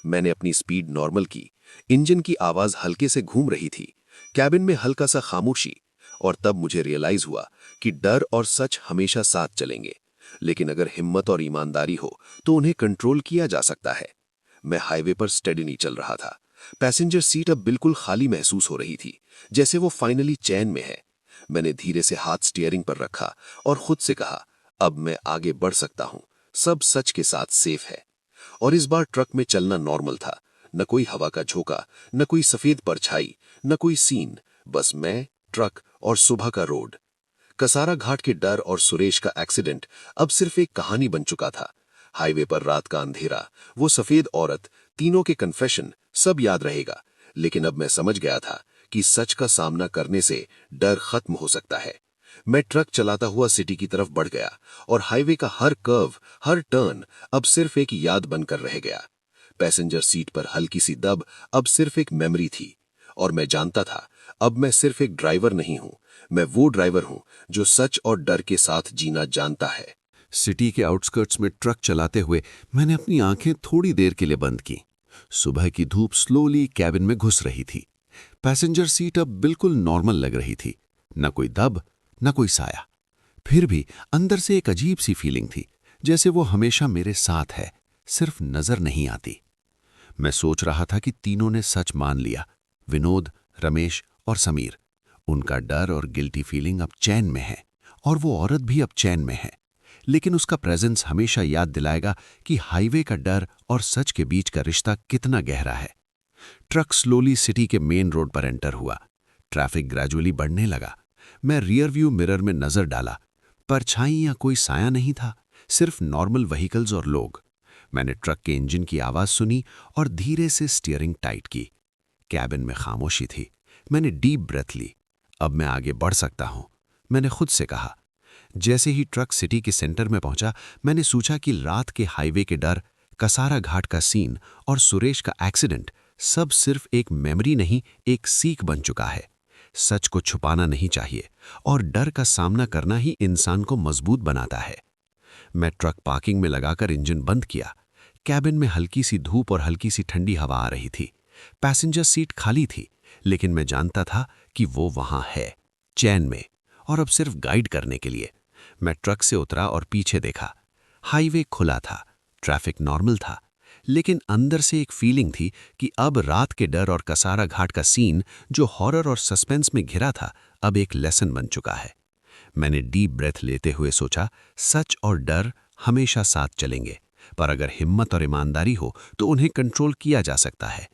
[SPEAKER 3] मैंने अपनी स्पीड नॉर्मल की। इंजन की आवाज हल्के से घूम रही थी। कैबिन में हल्का सा खामोशी। और तब मुझे रियलाइज हुआ कि डर और सच हमेशा साथ चलेंगे, लेकिन अगर हिम्मत और ईमानदारी हो तो उन्हें कंट्रोल किया जा सकता है। मैं हाईवे पर स्टेडी नहीं चल रहा था। पैसेंजर सीट अब बिल्कुल खाली महसूस हो रही थी, जैसे वो फाइनली चैन में है। मैंने धीरे से हाथ स्टीयरिंग पर रखा और खुद से कहा, अब मैं आगे बढ़ सकता हूं, सब सच के साथ सेफ है। और इस बार ट्रक में चलना नॉर्मल था। न कोई हवा का झोंका, न कोई सफेद परछाई, न कोई सीन, बस मैं, ट्रक और सुबह का रोड।
[SPEAKER 5] कसारा घाट के डर और सुरेश का एक्सीडेंट अब सिर्फ एक कहानी बन चुका था। हाईवे पर रात का अंधेरा, वो सफेद औरत, तीनों के कन्फेशन, सब याद रहेगा। लेकिन अब मैं समझ गया था कि सच का सामना करने से डर खत्म हो सकता है। मैं ट्रक चलाता हुआ सिटी की तरफ बढ़ गया और हाईवे का हर कर्व, हर टर्न अब सिर्फ एक याद बनकर रह गया। पैसेंजर सीट पर हल्की सी दब अब सिर्फ एक मेमोरी थी। और मैं जानता था, अब मैं सिर्फ एक ड्राइवर नहीं हूं, मैं वो ड्राइवर हूं जो सच और डर के साथ जीना जानता है।
[SPEAKER 4] सिटी के आउटस्कर्ट्स में ट्रक चलाते हुए मैंने अपनी आंखें थोड़ी देर के लिए बंद की। सुबह की धूप स्लोली कैबिन में घुस रही थी। पैसेंजर सीट अब बिल्कुल नॉर्मल लग रही थी, न कोई दब, न कोई साया। फिर भी अंदर से एक अजीब सी फीलिंग थी, जैसे वो हमेशा मेरे साथ है, सिर्फ नजर नहीं आती। मैं सोच रहा था कि तीनों ने सच मान लिया, विनोद, रमेश और समीर। उनका डर और गिल्टी फीलिंग अब चैन में है और वो औरत भी अब चैन में है। लेकिन उसका प्रेजेंस हमेशा याद दिलाएगा कि हाईवे का डर और सच के बीच का रिश्ता कितना गहरा है। ट्रक स्लोली सिटी के मेन रोड पर एंटर हुआ। ट्रैफिक ग्रेजुअली बढ़ने लगा। मैं रियर व्यू मिरर में नजर डाला। परछाई या कोई साया नहीं था, सिर्फ नॉर्मल व्हीकल्स और लोग। मैंने ट्रक के इंजन की आवाज सुनी और धीरे से स्टीयरिंग टाइट की। कैबिन में खामोशी थी। मैंने डीप ब्रेथ ली। अब मैं आगे बढ़ सकता हूं, मैंने खुद से कहा। जैसे ही ट्रक सिटी के सेंटर में पहुंचा, मैंने सोचा कि रात के हाईवे के डर, कसारा घाट का सीन और सुरेश का एक्सीडेंट सब सिर्फ एक मेमोरी नहीं, एक सीख बन चुका है। सच को छुपाना नहीं चाहिए और डर का सामना करना ही इंसान को मजबूत बनाता है। मैं ट्रक पार्किंग में लगाकर इंजन बंद किया। कैबिन में हल्की सी धूप और हल्की सी ठंडी हवा आ रही थी। पैसेंजर सीट खाली थी, लेकिन मैं जानता था कि वो वहां है, चैन में, और अब सिर्फ गाइड करने के लिए। मैं ट्रक से उतरा और पीछे देखा। हाईवे खुला था, ट्रैफिक नॉर्मल था, लेकिन अंदर से एक फीलिंग थी कि अब रात के डर और कसारा घाट का सीन, जो हॉरर और सस्पेंस में घिरा था, अब एक लेसन बन चुका है। मैंने डीप ब्रेथ लेते हुए सोचा, सच और डर हमेशा साथ चलेंगे, पर अगर हिम्मत और ईमानदारी हो तो उन्हें कंट्रोल किया जा सकता है।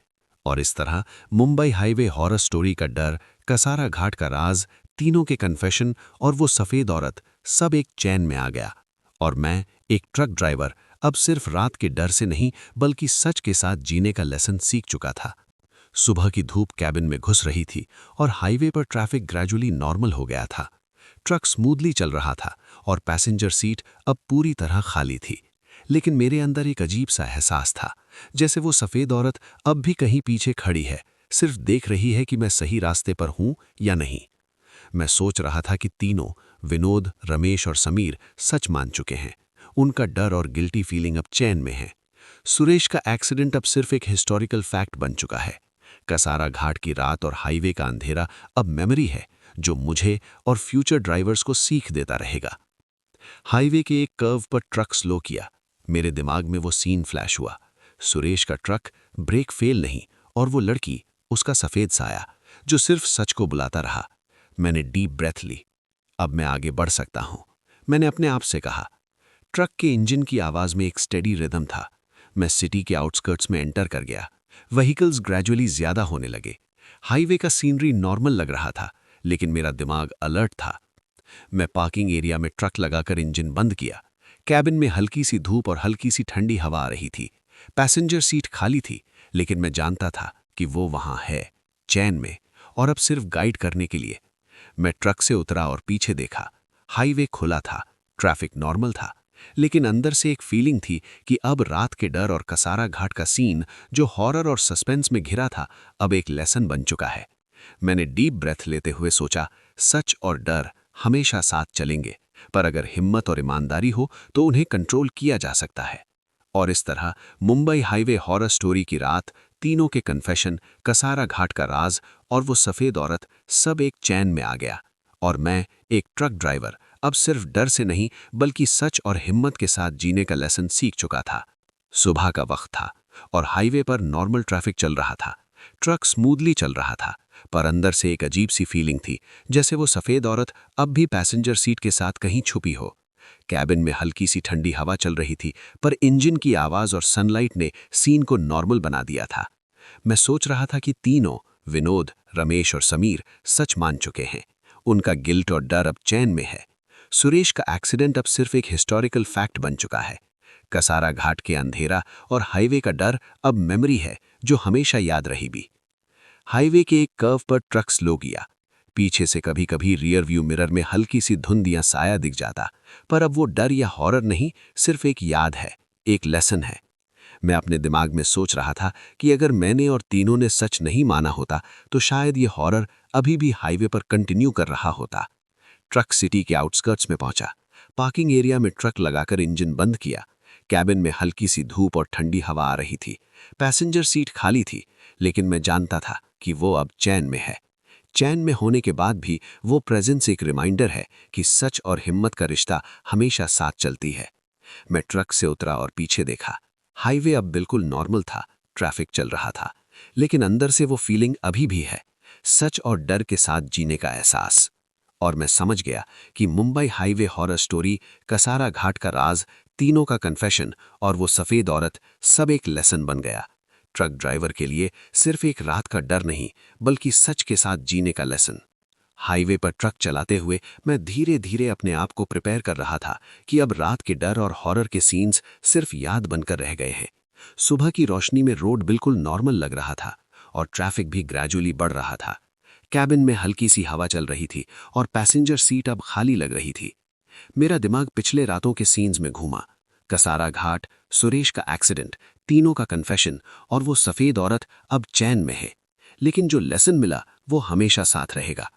[SPEAKER 4] और इस तरह मुंबई हाईवे हॉरर स्टोरी का डर, कसारा घाट का राज, तीनों के कन्फेशन और वो सफेद औरत, सब एक चैन में आ गया। और मैं, एक ट्रक ड्राइवर, अब सिर्फ रात के डर से नहीं बल्कि सच के साथ जीने का लेसन सीख चुका था। सुबह की धूप कैबिन में घुस रही थी और हाईवे पर ट्रैफिक ग्रेजुअली नॉर्मल हो गया था। ट्रक स्मूथली चल रहा था और पैसेंजर सीट अब पूरी तरह खाली थी। लेकिन मेरे अंदर एक अजीब सा एहसास था, जैसे वो सफेद औरत अब भी कहीं पीछे खड़ी है, सिर्फ देख रही है कि मैं सही रास्ते पर हूं या नहीं। मैं सोच रहा था कि तीनों, विनोद, रमेश और समीर, सच मान चुके हैं। उनका डर और गिल्टी फीलिंग अब चैन में है। सुरेश का एक्सीडेंट अब सिर्फ एक हिस्टोरिकल फैक्ट बन चुका है। कसारा घाट की रात और हाईवे का अंधेरा अब मेमोरी है, जो मुझे और फ्यूचर ड्राइवर्स को सीख देता रहेगा। हाईवे के एक कर्व पर ट्रक स्लो किया। मेरे दिमाग में वो सीन फ्लैश हुआ। सुरेश का ट्रक, ब्रेक फेल नहीं, और वो लड़की, उसका सफेद साया, जो सिर्फ सच को बुलाता रहा। मैंने डीप ब्रेथ ली। अब मैं आगे बढ़ सकता हूं, मैंने अपने आप से कहा। ट्रक के इंजन की आवाज में एक स्टेडी रिदम था। मैं सिटी के आउटस्कर्ट्स में एंटर कर गया। व्हीकल्स ग्रेजुअली ज्यादा होने लगे। हाईवे का सीनरी नॉर्मल लग रहा था, लेकिन मेरा दिमाग अलर्ट था। मैं पार्किंग एरिया में ट्रक लगाकर इंजन बंद किया। कैबिन में हल्की सी धूप और हल्की सी ठंडी हवा आ रही थी। पैसेंजर सीट खाली थी, लेकिन मैं जानता था कि वो वहां है, चैन में, और अब सिर्फ गाइड करने के लिए। मैं ट्रक से उतरा और पीछे देखा। हाईवे खुला था, ट्रैफिक नॉर्मल था, लेकिन अंदर से एक फीलिंग थी कि अब रात के डर और कसारा घाट का सीन, जो हॉरर और सस्पेंस में घिरा था, अब एक लेसन बन चुका है। मैंने डीप ब्रेथ लेते हुए सोचा, सच और डर हमेशा साथ चलेंगे, पर अगर हिम्मत और ईमानदारी हो तो उन्हें कंट्रोल किया जा सकता है। और इस तरह मुंबई हाईवे हॉरर स्टोरी की रात, तीनों के कन्फेशन, कसारा घाट का राज और वो सफेद औरत, सब एक चैन में आ गया। और मैं, एक ट्रक ड्राइवर, अब सिर्फ डर से नहीं बल्कि सच और हिम्मत के साथ जीने का लेसन सीख चुका था। सुबह का वक्त था और हाईवे पर नॉर्मल ट्रैफिक चल रहा था। ट्रक स्मूथली चल रहा था, पर अंदर से एक अजीब सी फीलिंग थी, जैसे वो सफेद औरत अब भी पैसेंजर सीट के साथ कहीं छुपी हो। कैबिन में हल्की सी ठंडी हवा चल रही थी, पर इंजन की आवाज और सनलाइट ने सीन को नॉर्मल बना दिया था। मैं सोच रहा था कि तीनों, विनोद, रमेश और समीर, सच मान चुके हैं।
[SPEAKER 2] उनका गिल्ट और डर अब चैन में है। सुरेश का एक्सीडेंट अब सिर्फ एक हिस्टोरिकल फैक्ट बन चुका है। कसारा घाट के अंधेरा और हाईवे का डर अब मेमोरी है जो हमेशा याद रही भी। हाईवे के एक कर्व पर ट्रक स्लो किया। पीछे से कभी कभी रियर व्यू मिरर में हल्की सी धुंध या साया दिख जाता, पर अब वो डर या हॉरर नहीं, सिर्फ एक याद है, एक लेसन है। मैं अपने दिमाग में सोच रहा था कि अगर मैंने और तीनों ने सच नहीं माना होता तो शायद ये हॉरर अभी भी हाईवे पर कंटिन्यू कर रहा होता। ट्रक सिटी के आउटस्कर्ट्स में पहुंचा। पार्किंग एरिया में ट्रक लगाकर इंजन बंद किया। कैबिन में हल्की सी धूप और ठंडी हवा आ रही थी। पैसेंजर सीट खाली थी, लेकिन मैं जानता था कि वो अब चैन में है। चैन में होने के बाद भी वो प्रेजेंस एक रिमाइंडर है कि सच और हिम्मत का रिश्ता हमेशा साथ चलती है। मैं ट्रक से उतरा और पीछे देखा। हाईवे अब बिल्कुल नॉर्मल था, ट्रैफिक चल रहा था, लेकिन अंदर से वो फीलिंग अभी भी है, सच और डर के साथ जीने का एहसास। और मैं समझ गया कि Mumbai highway horror story, Kasara Ghat का राज, तीनों का कन्फेशन और वो सफेद औरत सब एक लेसन बन गया। ट्रक ड्राइवर के लिए सिर्फ एक रात का डर नहीं, बल्कि सच के साथ जीने का लेसन। हाईवे पर ट्रक चलाते हुए मैं धीरे धीरे अपने आप को प्रिपेयर कर रहा था कि अब रात के डर और हॉरर के सीन्स सिर्फ याद बनकर रह गए हैं। सुबह की रोशनी में रोड बिल्कुल नॉर्मल लग रहा था और ट्रैफिक भी ग्रेजुअली बढ़ रहा था। कैबिन में हल्की सी हवा चल रही थी और पैसेंजर सीट अब खाली लग रही थी। मेरा दिमाग पिछले रातों के सीन्स में घूमा। कसारा घाट, सुरेश का एक्सीडेंट, तीनों का कन्फेशन और वो सफेद औरत अब चैन में है। लेकिन जो लेसन मिला वो हमेशा साथ रहेगा।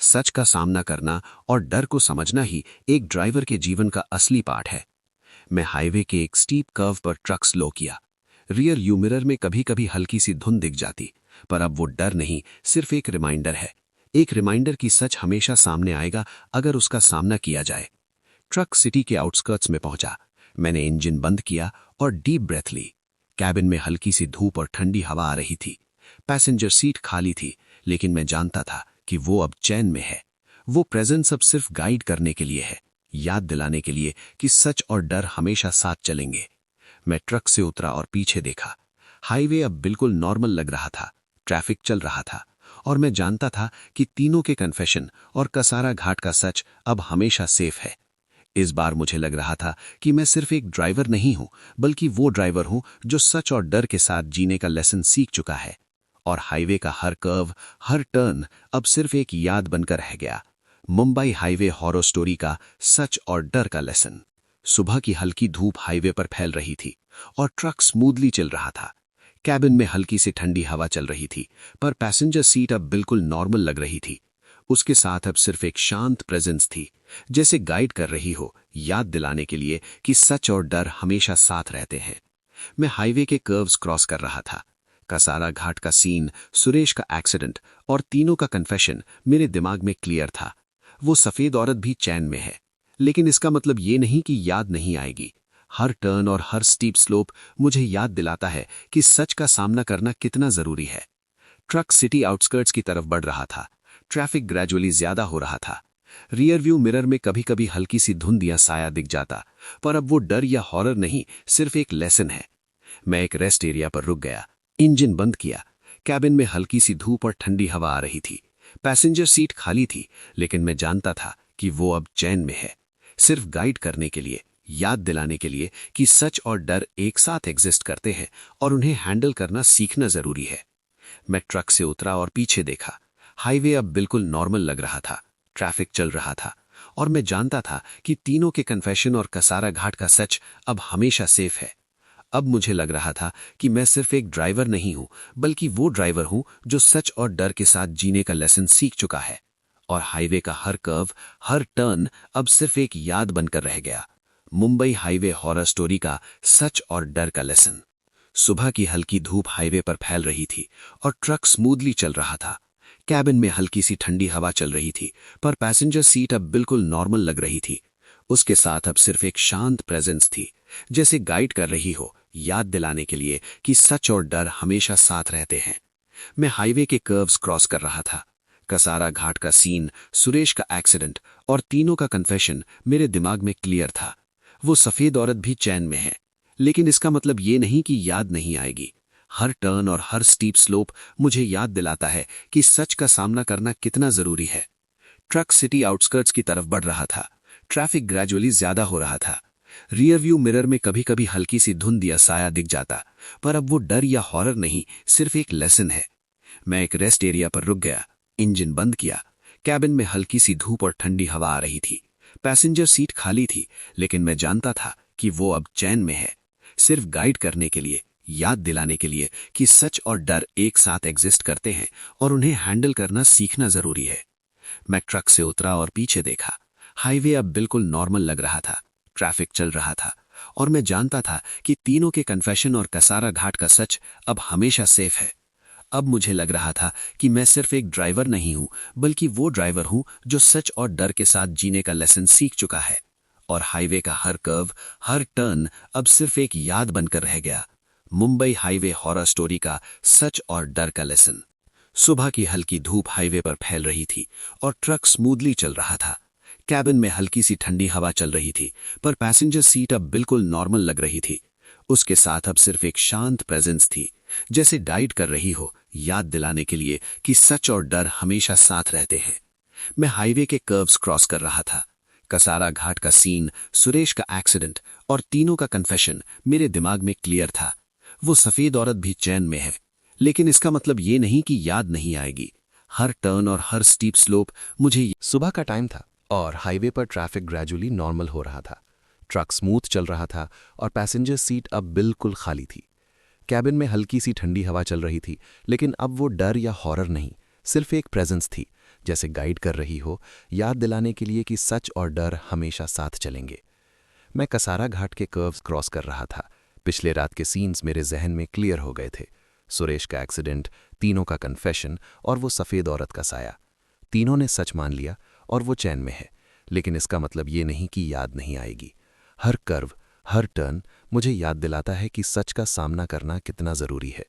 [SPEAKER 2] सच का सामना करना और डर को समझना ही एक ड्राइवर के जीवन का असली पाठ है। मैं हाईवे के एक स्टीप कर्व पर ट्रक स्लो किया। रियर व्यू मिरर में कभी कभी हल्की सी धुंध दिख जाती, पर अब वो डर नहीं, सिर्फ एक रिमाइंडर है। एक रिमाइंडर कि सच हमेशा सामने आएगा अगर उसका सामना किया जाए। ट्रक सिटी के आउटस्कर्ट्स में पहुंचा। मैंने इंजन बंद किया और डीप ब्रेथ ली। कैबिन में हल्की सी धूप और ठंडी हवा आ रही थी। पैसेंजर सीट खाली थी, लेकिन मैं जानता था कि वो अब चैन में है। वो प्रेजेंस अब सिर्फ गाइड करने के लिए है, याद दिलाने के लिए कि सच और डर हमेशा साथ चलेंगे। मैं ट्रक से उतरा और पीछे देखा। हाईवे अब बिल्कुल नॉर्मल लग रहा था, ट्रैफिक चल रहा था और मैं जानता था कि तीनों के कन्फेशन और कसारा घाट का सच अब हमेशा सेफ है। इस बार मुझे लग रहा था कि मैं सिर्फ एक ड्राइवर नहीं हूं, बल्कि वो ड्राइवर हूं जो सच और डर के साथ जीने का लेसन सीख चुका है। और हाईवे का हर कर्व, हर टर्न अब सिर्फ एक याद बनकर रह गया। मुंबई हाईवे हॉरर स्टोरी का सच और डर का लेसन। सुबह की हल्की धूप हाईवे पर फैल रही थी और ट्रक स्मूथली चल रहा था। कैबिन में हल्की सी ठंडी हवा चल रही थी, पर पैसेंजर सीट अब बिल्कुल नॉर्मल लग रही थी। उसके साथ अब सिर्फ एक शांत प्रेजेंस थी, जैसे गाइड कर रही हो, याद दिलाने के लिए कि सच और डर हमेशा साथ रहते हैं। मैं हाईवे के कर्व्स क्रॉस कर रहा था। कसारा घाट का सीन, सुरेश का एक्सीडेंट और तीनों का कन्फेशन मेरे दिमाग में क्लियर था। वो सफेद औरत भी चैन में है, लेकिन इसका मतलब ये नहीं कि याद नहीं आएगी। हर टर्न और हर स्टीप स्लोप मुझे याद दिलाता है कि सच का सामना करना कितना जरूरी है। ट्रक सिटी आउटस्कर्ट्स की तरफ बढ़ रहा था। ट्रैफिक ग्रेजुअली ज्यादा हो रहा था। रियर व्यू मिरर में कभी कभी हल्की सी धुंध या साया दिख जाता, पर अब वो डर या हॉरर नहीं, सिर्फ एक लेसन है। मैं एक रेस्ट एरिया पर रुक गया, इंजन बंद किया। कैबिन में हल्की सी धूप और ठंडी हवा आ रही थी। पैसेंजर सीट खाली थी, लेकिन मैं जानता था कि वो अब चैन में है, सिर्फ गाइड करने के लिए, याद दिलाने के लिए कि सच और डर एक साथ एग्जिस्ट करते हैं और उन्हें हैंडल करना सीखना जरूरी है। मैं ट्रक से उतरा और पीछे देखा। हाईवे अब बिल्कुल नॉर्मल लग रहा था, ट्रैफिक चल रहा था और मैं जानता था कि तीनों के कन्फेशन और कसारा घाट का सच अब हमेशा सेफ है। अब मुझे लग रहा था कि मैं सिर्फ एक ड्राइवर नहीं हूं, बल्कि वो ड्राइवर हूं जो सच और डर के साथ जीने का लेसन सीख चुका है। और हाईवे का हर कर्व, हर टर्न अब सिर्फ एक याद बनकर रह गया। मुंबई हाईवे हॉरर स्टोरी का सच और डर का लेसन। सुबह की हल्की धूप हाईवे पर फैल रही थी और ट्रक स्मूथली चल रहा था। कैबिन में हल्की सी ठंडी हवा चल रही थी, पर पैसेंजर सीट अब बिल्कुल नॉर्मल लग रही थी। उसके साथ अब सिर्फ एक शांत प्रेजेंस थी, जैसे गाइड कर रही हो, याद दिलाने के लिए कि सच और डर हमेशा साथ रहते हैं। मैं हाईवे के कर्व्स क्रॉस कर रहा था। कसारा घाट का सीन, सुरेश का एक्सीडेंट और तीनों का कन्फेशन मेरे दिमाग में क्लियर था। वो सफेद औरत भी चैन में है, लेकिन इसका मतलब ये नहीं कि याद नहीं आएगी। हर टर्न और हर स्टीप स्लोप मुझे याद दिलाता है कि सच का सामना करना कितना जरूरी है। ट्रक सिटी आउटस्कर्ट्स की तरफ बढ़ रहा था। ट्रैफिक ग्रेजुअली ज्यादा हो रहा था। रियर व्यू मिरर में कभी कभी हल्की सी धुंध या साया दिख जाता, पर अब वो डर या हॉरर नहीं, सिर्फ एक लेसन है। मैं एक रेस्ट एरिया पर रुक गया, इंजन बंद किया। कैबिन में हल्की सी धूप और ठंडी हवा आ रही थी। पैसेंजर सीट खाली थी, लेकिन मैं जानता था कि वो अब चैन में है, सिर्फ गाइड करने के लिए, याद दिलाने के लिए कि सच और डर एक साथ एग्जिस्ट करते हैं और उन्हें हैंडल करना सीखना जरूरी है। मैं ट्रक से उतरा और पीछे देखा। हाईवे अब बिल्कुल नॉर्मल लग रहा था, ट्रैफिक चल रहा था और मैं जानता था कि तीनों के कन्फेशन और कसारा घाट का सच अब हमेशा सेफ है। अब मुझे लग रहा था कि मैं सिर्फ एक ड्राइवर नहीं हूं, बल्कि वो ड्राइवर हूं जो सच और डर के साथ जीने का लेसन सीख चुका है। और हाईवे का हर कर्व, हर टर्न अब सिर्फ एक याद बनकर रह गया। मुंबई हाईवे हॉरर स्टोरी का सच और डर का लेसन। सुबह की हल्की धूप हाईवे पर फैल रही थी और ट्रक स्मूथली चल रहा था। कैबिन में हल्की सी ठंडी हवा चल रही थी, पर पैसेंजर सीट अब बिल्कुल नॉर्मल लग रही थी। उसके साथ अब सिर्फ एक शांत प्रेजेंस थी, जैसे गाइड कर रही हो, याद दिलाने के लिए कि सच और डर हमेशा साथ रहते हैं। मैं हाईवे के कर्व्स क्रॉस कर रहा था। कसारा घाट का सीन, सुरेश का एक्सीडेंट और तीनों का कन्फेशन मेरे दिमाग में क्लियर था। वो सफेद औरत भी चैन में है, लेकिन इसका मतलब ये नहीं कि याद नहीं आएगी। हर टर्न और हर स्टीप स्लोप मुझे।
[SPEAKER 6] सुबह का टाइम था और हाईवे पर ट्रैफिक ग्रेजुअली नॉर्मल हो रहा था। ट्रक स्मूथ चल रहा था और पैसेंजर सीट अब बिल्कुल खाली थी। कैबिन में हल्की सी ठंडी हवा चल रही थी, लेकिन अब वो डर या हॉरर नहीं, सिर्फ एक प्रेजेंस थी, जैसे गाइड कर रही हो, याद दिलाने के लिए कि सच और डर हमेशा साथ चलेंगे। मैं कसारा घाट के कर्व्स क्रॉस कर रहा था। पिछले रात के सीन्स मेरे जहन में क्लियर हो गए थे। सुरेश का एक्सीडेंट, तीनों का कन्फेशन और वो सफ़ेद औरत का साया। तीनों ने सच मान लिया और वो चैन में है, लेकिन इसका मतलब ये नहीं कि याद नहीं आएगी। हर कर्व, हर टर्न मुझे याद दिलाता है कि सच का सामना करना कितना ज़रूरी है।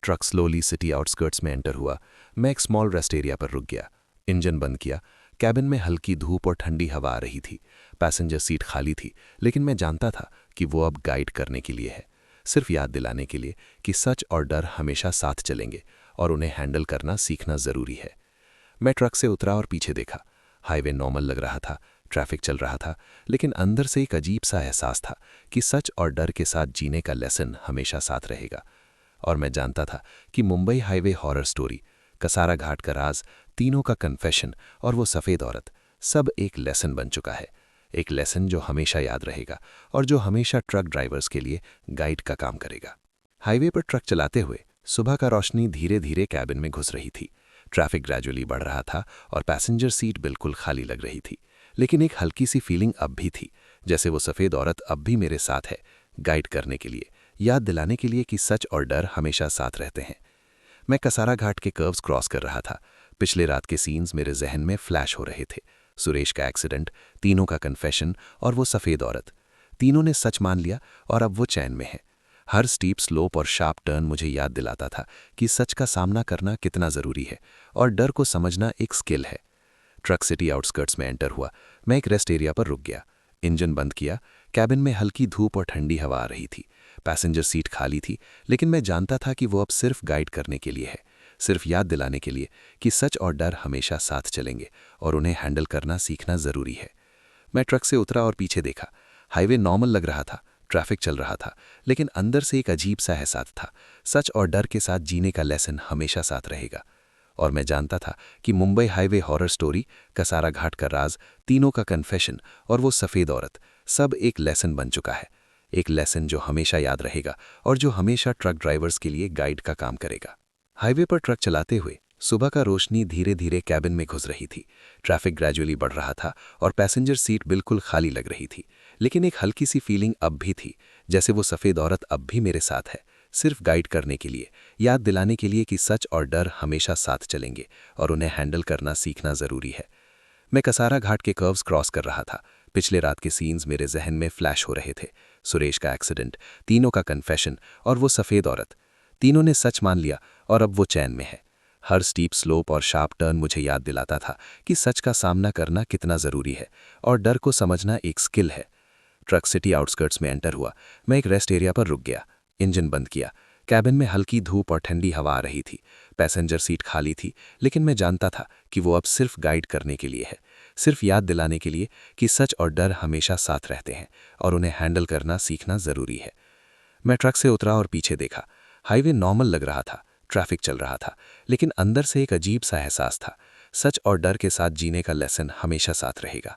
[SPEAKER 6] ट्रक स्लोली सिटी आउटस्कर्ट्स में एंटर हुआ। मैं एक स्मॉल रेस्ट एरिया पर रुक गया, इंजन बंद किया। कैबिन में हल्की धूप और ठंडी हवा आ रही थी। पैसेंजर सीट खाली थी, लेकिन मैं जानता था कि वो अब गाइड करने के लिए है, सिर्फ याद दिलाने के लिए कि सच और डर हमेशा साथ चलेंगे और उन्हें हैंडल करना सीखना ज़रूरी है। मैं ट्रक से उतरा और पीछे देखा। हाईवे नॉर्मल लग रहा था, ट्रैफिक चल रहा था, लेकिन अंदर से एक अजीब सा एहसास था कि सच और डर के साथ जीने का लेसन हमेशा साथ रहेगा। और मैं जानता था कि Mumbai highway horror story, Kasara Ghat का राज, तीनों का कन्फेशन और वो सफ़ेद औरत, सब एक लेसन बन चुका है। एक लेसन जो हमेशा याद रहेगा और जो हमेशा ट्रक ड्राइवर्स के लिए गाइड का काम करेगा। हाईवे पर ट्रक चलाते हुए सुबह का रोशनी धीरे धीरे कैबिन में घुस रही थी। ट्रैफिक ग्रेजुअली बढ़ रहा था और पैसेंजर सीट बिल्कुल खाली लग रही थी, लेकिन एक हल्की सी फीलिंग अब भी थी, जैसे वो सफ़ेद औरत अब भी मेरे साथ है, गाइड करने के लिए, याद दिलाने के लिए कि सच और डर हमेशा साथ रहते हैं। मैं कसारा घाट के कर्व्स क्रॉस कर रहा था। पिछले रात के सीन्स मेरे जहन में फ्लैश हो रहे थे। सुरेश का एक्सीडेंट, तीनों का कन्फेशन और वो सफ़ेद औरत। तीनों ने सच मान लिया और अब वो चैन में है। हर स्टीप स्लोप और शार्प टर्न मुझे याद दिलाता था कि सच का सामना करना कितना ज़रूरी है और डर को समझना एक स्किल है। ट्रक सिटी आउटस्कर्ट्स में एंटर हुआ। मैं एक रेस्ट एरिया पर रुक गया, इंजन बंद किया। कैबिन में हल्की धूप और ठंडी हवा आ रही थी। पैसेंजर सीट खाली थी, लेकिन मैं जानता था कि वो अब सिर्फ गाइड करने के लिए है, सिर्फ याद दिलाने के लिए कि सच और डर हमेशा साथ चलेंगे और उन्हें हैंडल करना सीखना ज़रूरी है। मैं ट्रक से उतरा और पीछे देखा। हाईवे नॉर्मल लग रहा था, ट्रैफिक चल रहा था, लेकिन अंदर से एक अजीब सा एहसास था, सच और डर के साथ जीने का लेसन हमेशा साथ रहेगा। और मैं जानता था कि Mumbai highway horror story, Kasara Ghat का राज, तीनों का कन्फेशन और वो सफ़ेद औरत, सब एक लेसन बन चुका है। एक लेसन जो हमेशा याद रहेगा और जो हमेशा ट्रक ड्राइवर्स के लिए गाइड का काम करेगा। हाईवे पर ट्रक चलाते हुए सुबह का रोशनी धीरे धीरे कैबिन में घुस रही थी। ट्रैफिक ग्रेजुअली बढ़ रहा था और पैसेंजर सीट बिल्कुल खाली लग रही थी, लेकिन एक हल्की सी फीलिंग अब भी थी, जैसे वो सफ़ेद औरत अब भी मेरे साथ है, सिर्फ गाइड करने के लिए, याद दिलाने के लिए कि सच और डर हमेशा साथ चलेंगे और उन्हें हैंडल करना सीखना ज़रूरी है। मैं कसारा घाट के कर्व्स क्रॉस कर रहा था। पिछले रात के सीन्स मेरे जहन में फ्लैश हो रहे थे। सुरेश का एक्सीडेंट, तीनों का कन्फेशन और वो सफ़ेद औरत। तीनों ने सच मान लिया और अब वो चैन में है। हर स्टीप स्लोप और शार्प टर्न मुझे याद दिलाता था कि सच का सामना करना कितना ज़रूरी है और डर को समझना एक स्किल है। ट्रक सिटी आउटस्कर्ट्स में एंटर हुआ। मैं एक रेस्ट एरिया पर रुक गया, इंजन बंद किया। कैबिन में हल्की धूप और ठंडी हवा आ रही थी। पैसेंजर सीट खाली थी, लेकिन मैं जानता था कि वो अब सिर्फ गाइड करने के लिए है, सिर्फ याद दिलाने के लिए कि सच और डर हमेशा साथ रहते हैं और उन्हें हैंडल करना सीखना ज़रूरी है। मैं ट्रक से उतरा और पीछे देखा। हाईवे नॉर्मल लग रहा था, ट्रैफिक चल रहा था, लेकिन अंदर से एक अजीब सा एहसास था। सच और डर के साथ जीने का लेसन हमेशा साथ रहेगा।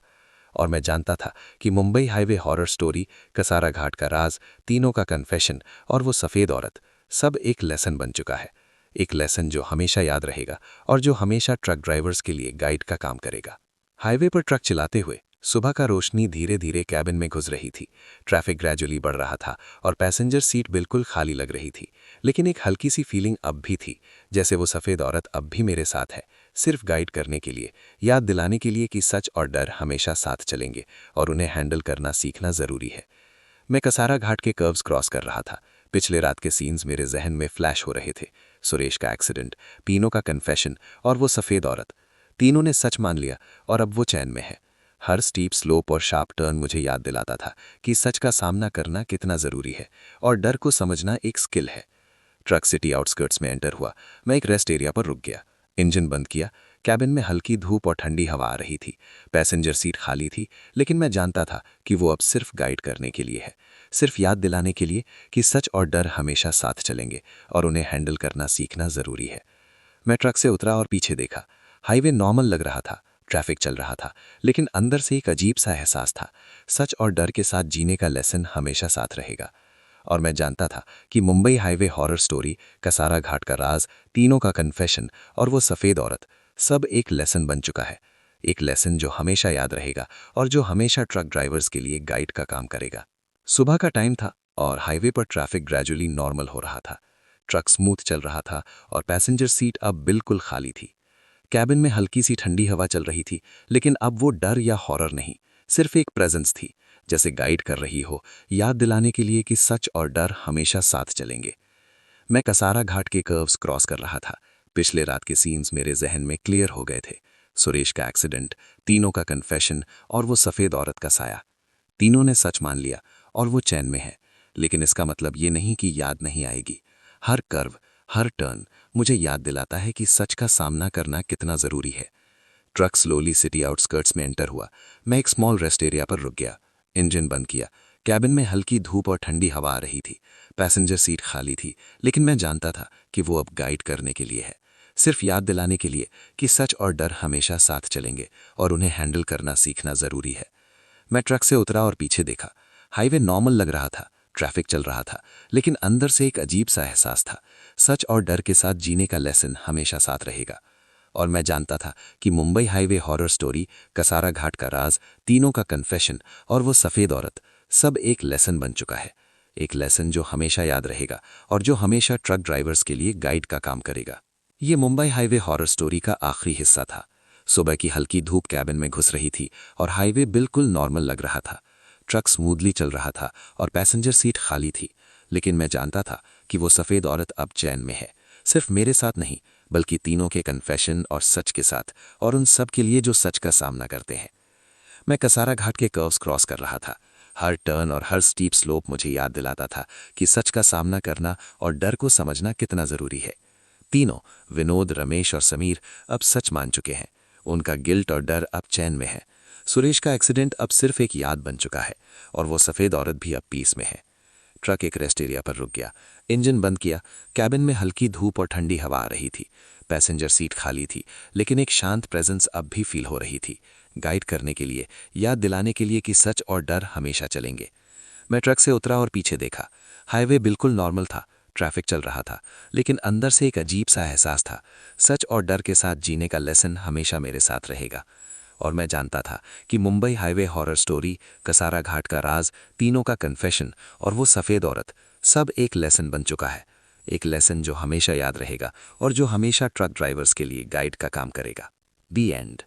[SPEAKER 6] और मैं जानता था कि Mumbai highway horror story, Kasara Ghat का राज, तीनों का कन्फेशन और वो सफ़ेद औरत, सब एक लेसन बन चुका है। एक लेसन जो हमेशा याद रहेगा और जो हमेशा ट्रक ड्राइवर्स के लिए गाइड का काम करेगा। हाईवे पर ट्रक चलाते हुए सुबह का रोशनी धीरे धीरे कैबिन में घुस रही थी। ट्रैफिक ग्रेजुअली बढ़ रहा था और पैसेंजर सीट बिल्कुल खाली लग रही थी, लेकिन एक हल्की सी फीलिंग अब भी थी, जैसे वो सफ़ेद औरत अब भी मेरे साथ है, सिर्फ गाइड करने के लिए, याद दिलाने के लिए कि सच और डर हमेशा साथ चलेंगे और उन्हें हैंडल करना सीखना ज़रूरी है। मैं कसारा घाट के कर्व्स क्रॉस कर रहा था। पिछले रात के सीन्स मेरे जहन में फ्लैश हो रहे थे। सुरेश का एक्सीडेंट, पीनो का कन्फेशन और वो सफ़ेद औरत, तीनों ने सच मान लिया और अब वो चैन में है। हर स्टीप स्लोप और शार्प टर्न मुझे याद दिलाता था कि सच का सामना करना कितना ज़रूरी है और डर को समझना एक स्किल है। ट्रक सिटी आउटस्कर्ट्स में एंटर हुआ। मैं एक रेस्ट एरिया पर रुक गया, इंजन बंद किया। कैबिन में हल्की धूप और ठंडी हवा आ रही थी। पैसेंजर सीट खाली थी, लेकिन मैं जानता था कि वो अब सिर्फ गाइड करने के लिए है, सिर्फ याद दिलाने के लिए कि सच और डर हमेशा साथ चलेंगे और उन्हें हैंडल करना सीखना ज़रूरी है। मैं ट्रक से उतरा और पीछे देखा। हाईवे नॉर्मल लग रहा था, ट्रैफिक चल रहा था, लेकिन अंदर से एक अजीब सा एहसास था। सच और डर के साथ जीने का लेसन हमेशा साथ रहेगा। और मैं जानता था कि Mumbai highway horror story, Kasara Ghat का राज, तीनों का कन्फेशन और वो सफ़ेद औरत, सब एक लेसन बन चुका है। एक लेसन जो हमेशा याद रहेगा और जो हमेशा ट्रक ड्राइवर्स के लिए गाइड का काम करेगा। सुबह का टाइम था और हाईवे पर ट्रैफिक ग्रेजुअली नॉर्मल हो रहा था। ट्रक स्मूथ चल रहा था और पैसेंजर सीट अब बिल्कुल खाली थी। कैबिन में हल्की सी ठंडी हवा चल रही थी, लेकिन अब वो डर या हॉरर नहीं, सिर्फ एक प्रेजेंस थी, जैसे गाइड कर रही हो, याद दिलाने के लिए कि सच और डर हमेशा साथ चलेंगे। मैं कसारा घाट के कर्व्स क्रॉस कर रहा था। पिछले रात के सीन्स मेरे जहन में क्लियर हो गए थे। सुरेश का एक्सीडेंट, तीनों का कन्फेशन और वो सफ़ेद औरत का साया, तीनों ने सच मान लिया और वो चैन में है। लेकिन इसका मतलब ये नहीं कि याद नहीं आएगी। हर कर्व, हर टर्न मुझे याद दिलाता है कि सच का सामना करना कितना ज़रूरी है। ट्रक स्लोली सिटी आउटस्कर्ट्स में एंटर हुआ। मैं एक स्मॉल रेस्ट एरिया पर रुक गया, इंजन बंद किया। कैबिन में हल्की धूप और ठंडी हवा आ रही थी। पैसेंजर सीट खाली थी, लेकिन मैं जानता था कि वो अब गाइड करने के लिए है, सिर्फ याद दिलाने के लिए कि सच और डर हमेशा साथ चलेंगे और उन्हें हैंडल करना सीखना ज़रूरी है। मैं ट्रक से उतरा और पीछे देखा। हाईवे नॉर्मल लग रहा था, ट्रैफिक चल रहा था, लेकिन अंदर से एक अजीब सा एहसास था। सच और डर के साथ जीने का लेसन हमेशा साथ रहेगा। और मैं जानता था कि Mumbai highway horror story, Kasara Ghat का राज, तीनों का कन्फेशन और वो सफ़ेद औरत, सब एक लेसन बन चुका है। एक लेसन जो हमेशा याद रहेगा और जो हमेशा ट्रक ड्राइवर्स के लिए गाइड का काम करेगा। ये मुंबई हाईवे हॉरर स्टोरी का आखिरी हिस्सा था। सुबह की हल्की धूप कैबिन में घुस रही थी और हाईवे बिल्कुल नॉर्मल लग रहा था। ट्रक स्मूथली चल रहा था और पैसेंजर सीट खाली थी, लेकिन मैं जानता था कि वो सफ़ेद औरत अब चैन में है, सिर्फ मेरे साथ नहीं, बल्कि तीनों के कन्फेशन और सच के साथ, और उन सब के लिए जो सच का सामना करते हैं। मैं कसारा घाट के कर्व्स क्रॉस कर रहा था। हर टर्न और हर स्टीप स्लोप मुझे याद दिलाता था कि सच का सामना करना और डर को समझना कितना ज़रूरी है। तीनों, विनोद, रमेश और समीर, अब सच मान चुके हैं। उनका गिल्ट और डर अब चैन में है। सुरेश का एक्सीडेंट अब सिर्फ एक याद बन चुका है और वो सफ़ेद औरत भी अब पीस में है। ट्रक एक रेस्ट एरिया पर रुक गया, इंजन बंद किया। कैबिन में हल्की धूप और ठंडी हवा आ रही थी। पैसेंजर सीट खाली थी, लेकिन एक शांत प्रेजेंस अब भी फील हो रही थी, गाइड करने के लिए, याद दिलाने के लिए कि सच और डर हमेशा चलेंगे। मैं ट्रक से उतरा और पीछे देखा। हाईवे बिल्कुल नॉर्मल था, ट्रैफिक चल रहा था, लेकिन अंदर से एक अजीब सा एहसास था। सच और डर के साथ जीने का लेसन हमेशा मेरे साथ रहेगा। और मैं जानता था कि Mumbai highway horror story, Kasara Ghat का राज, तीनों का कन्फेशन और वो सफ़ेद औरत, सब एक लेसन बन चुका है। एक लेसन जो हमेशा याद रहेगा और जो हमेशा ट्रक ड्राइवर्स के लिए गाइड का काम करेगा। दी एंड।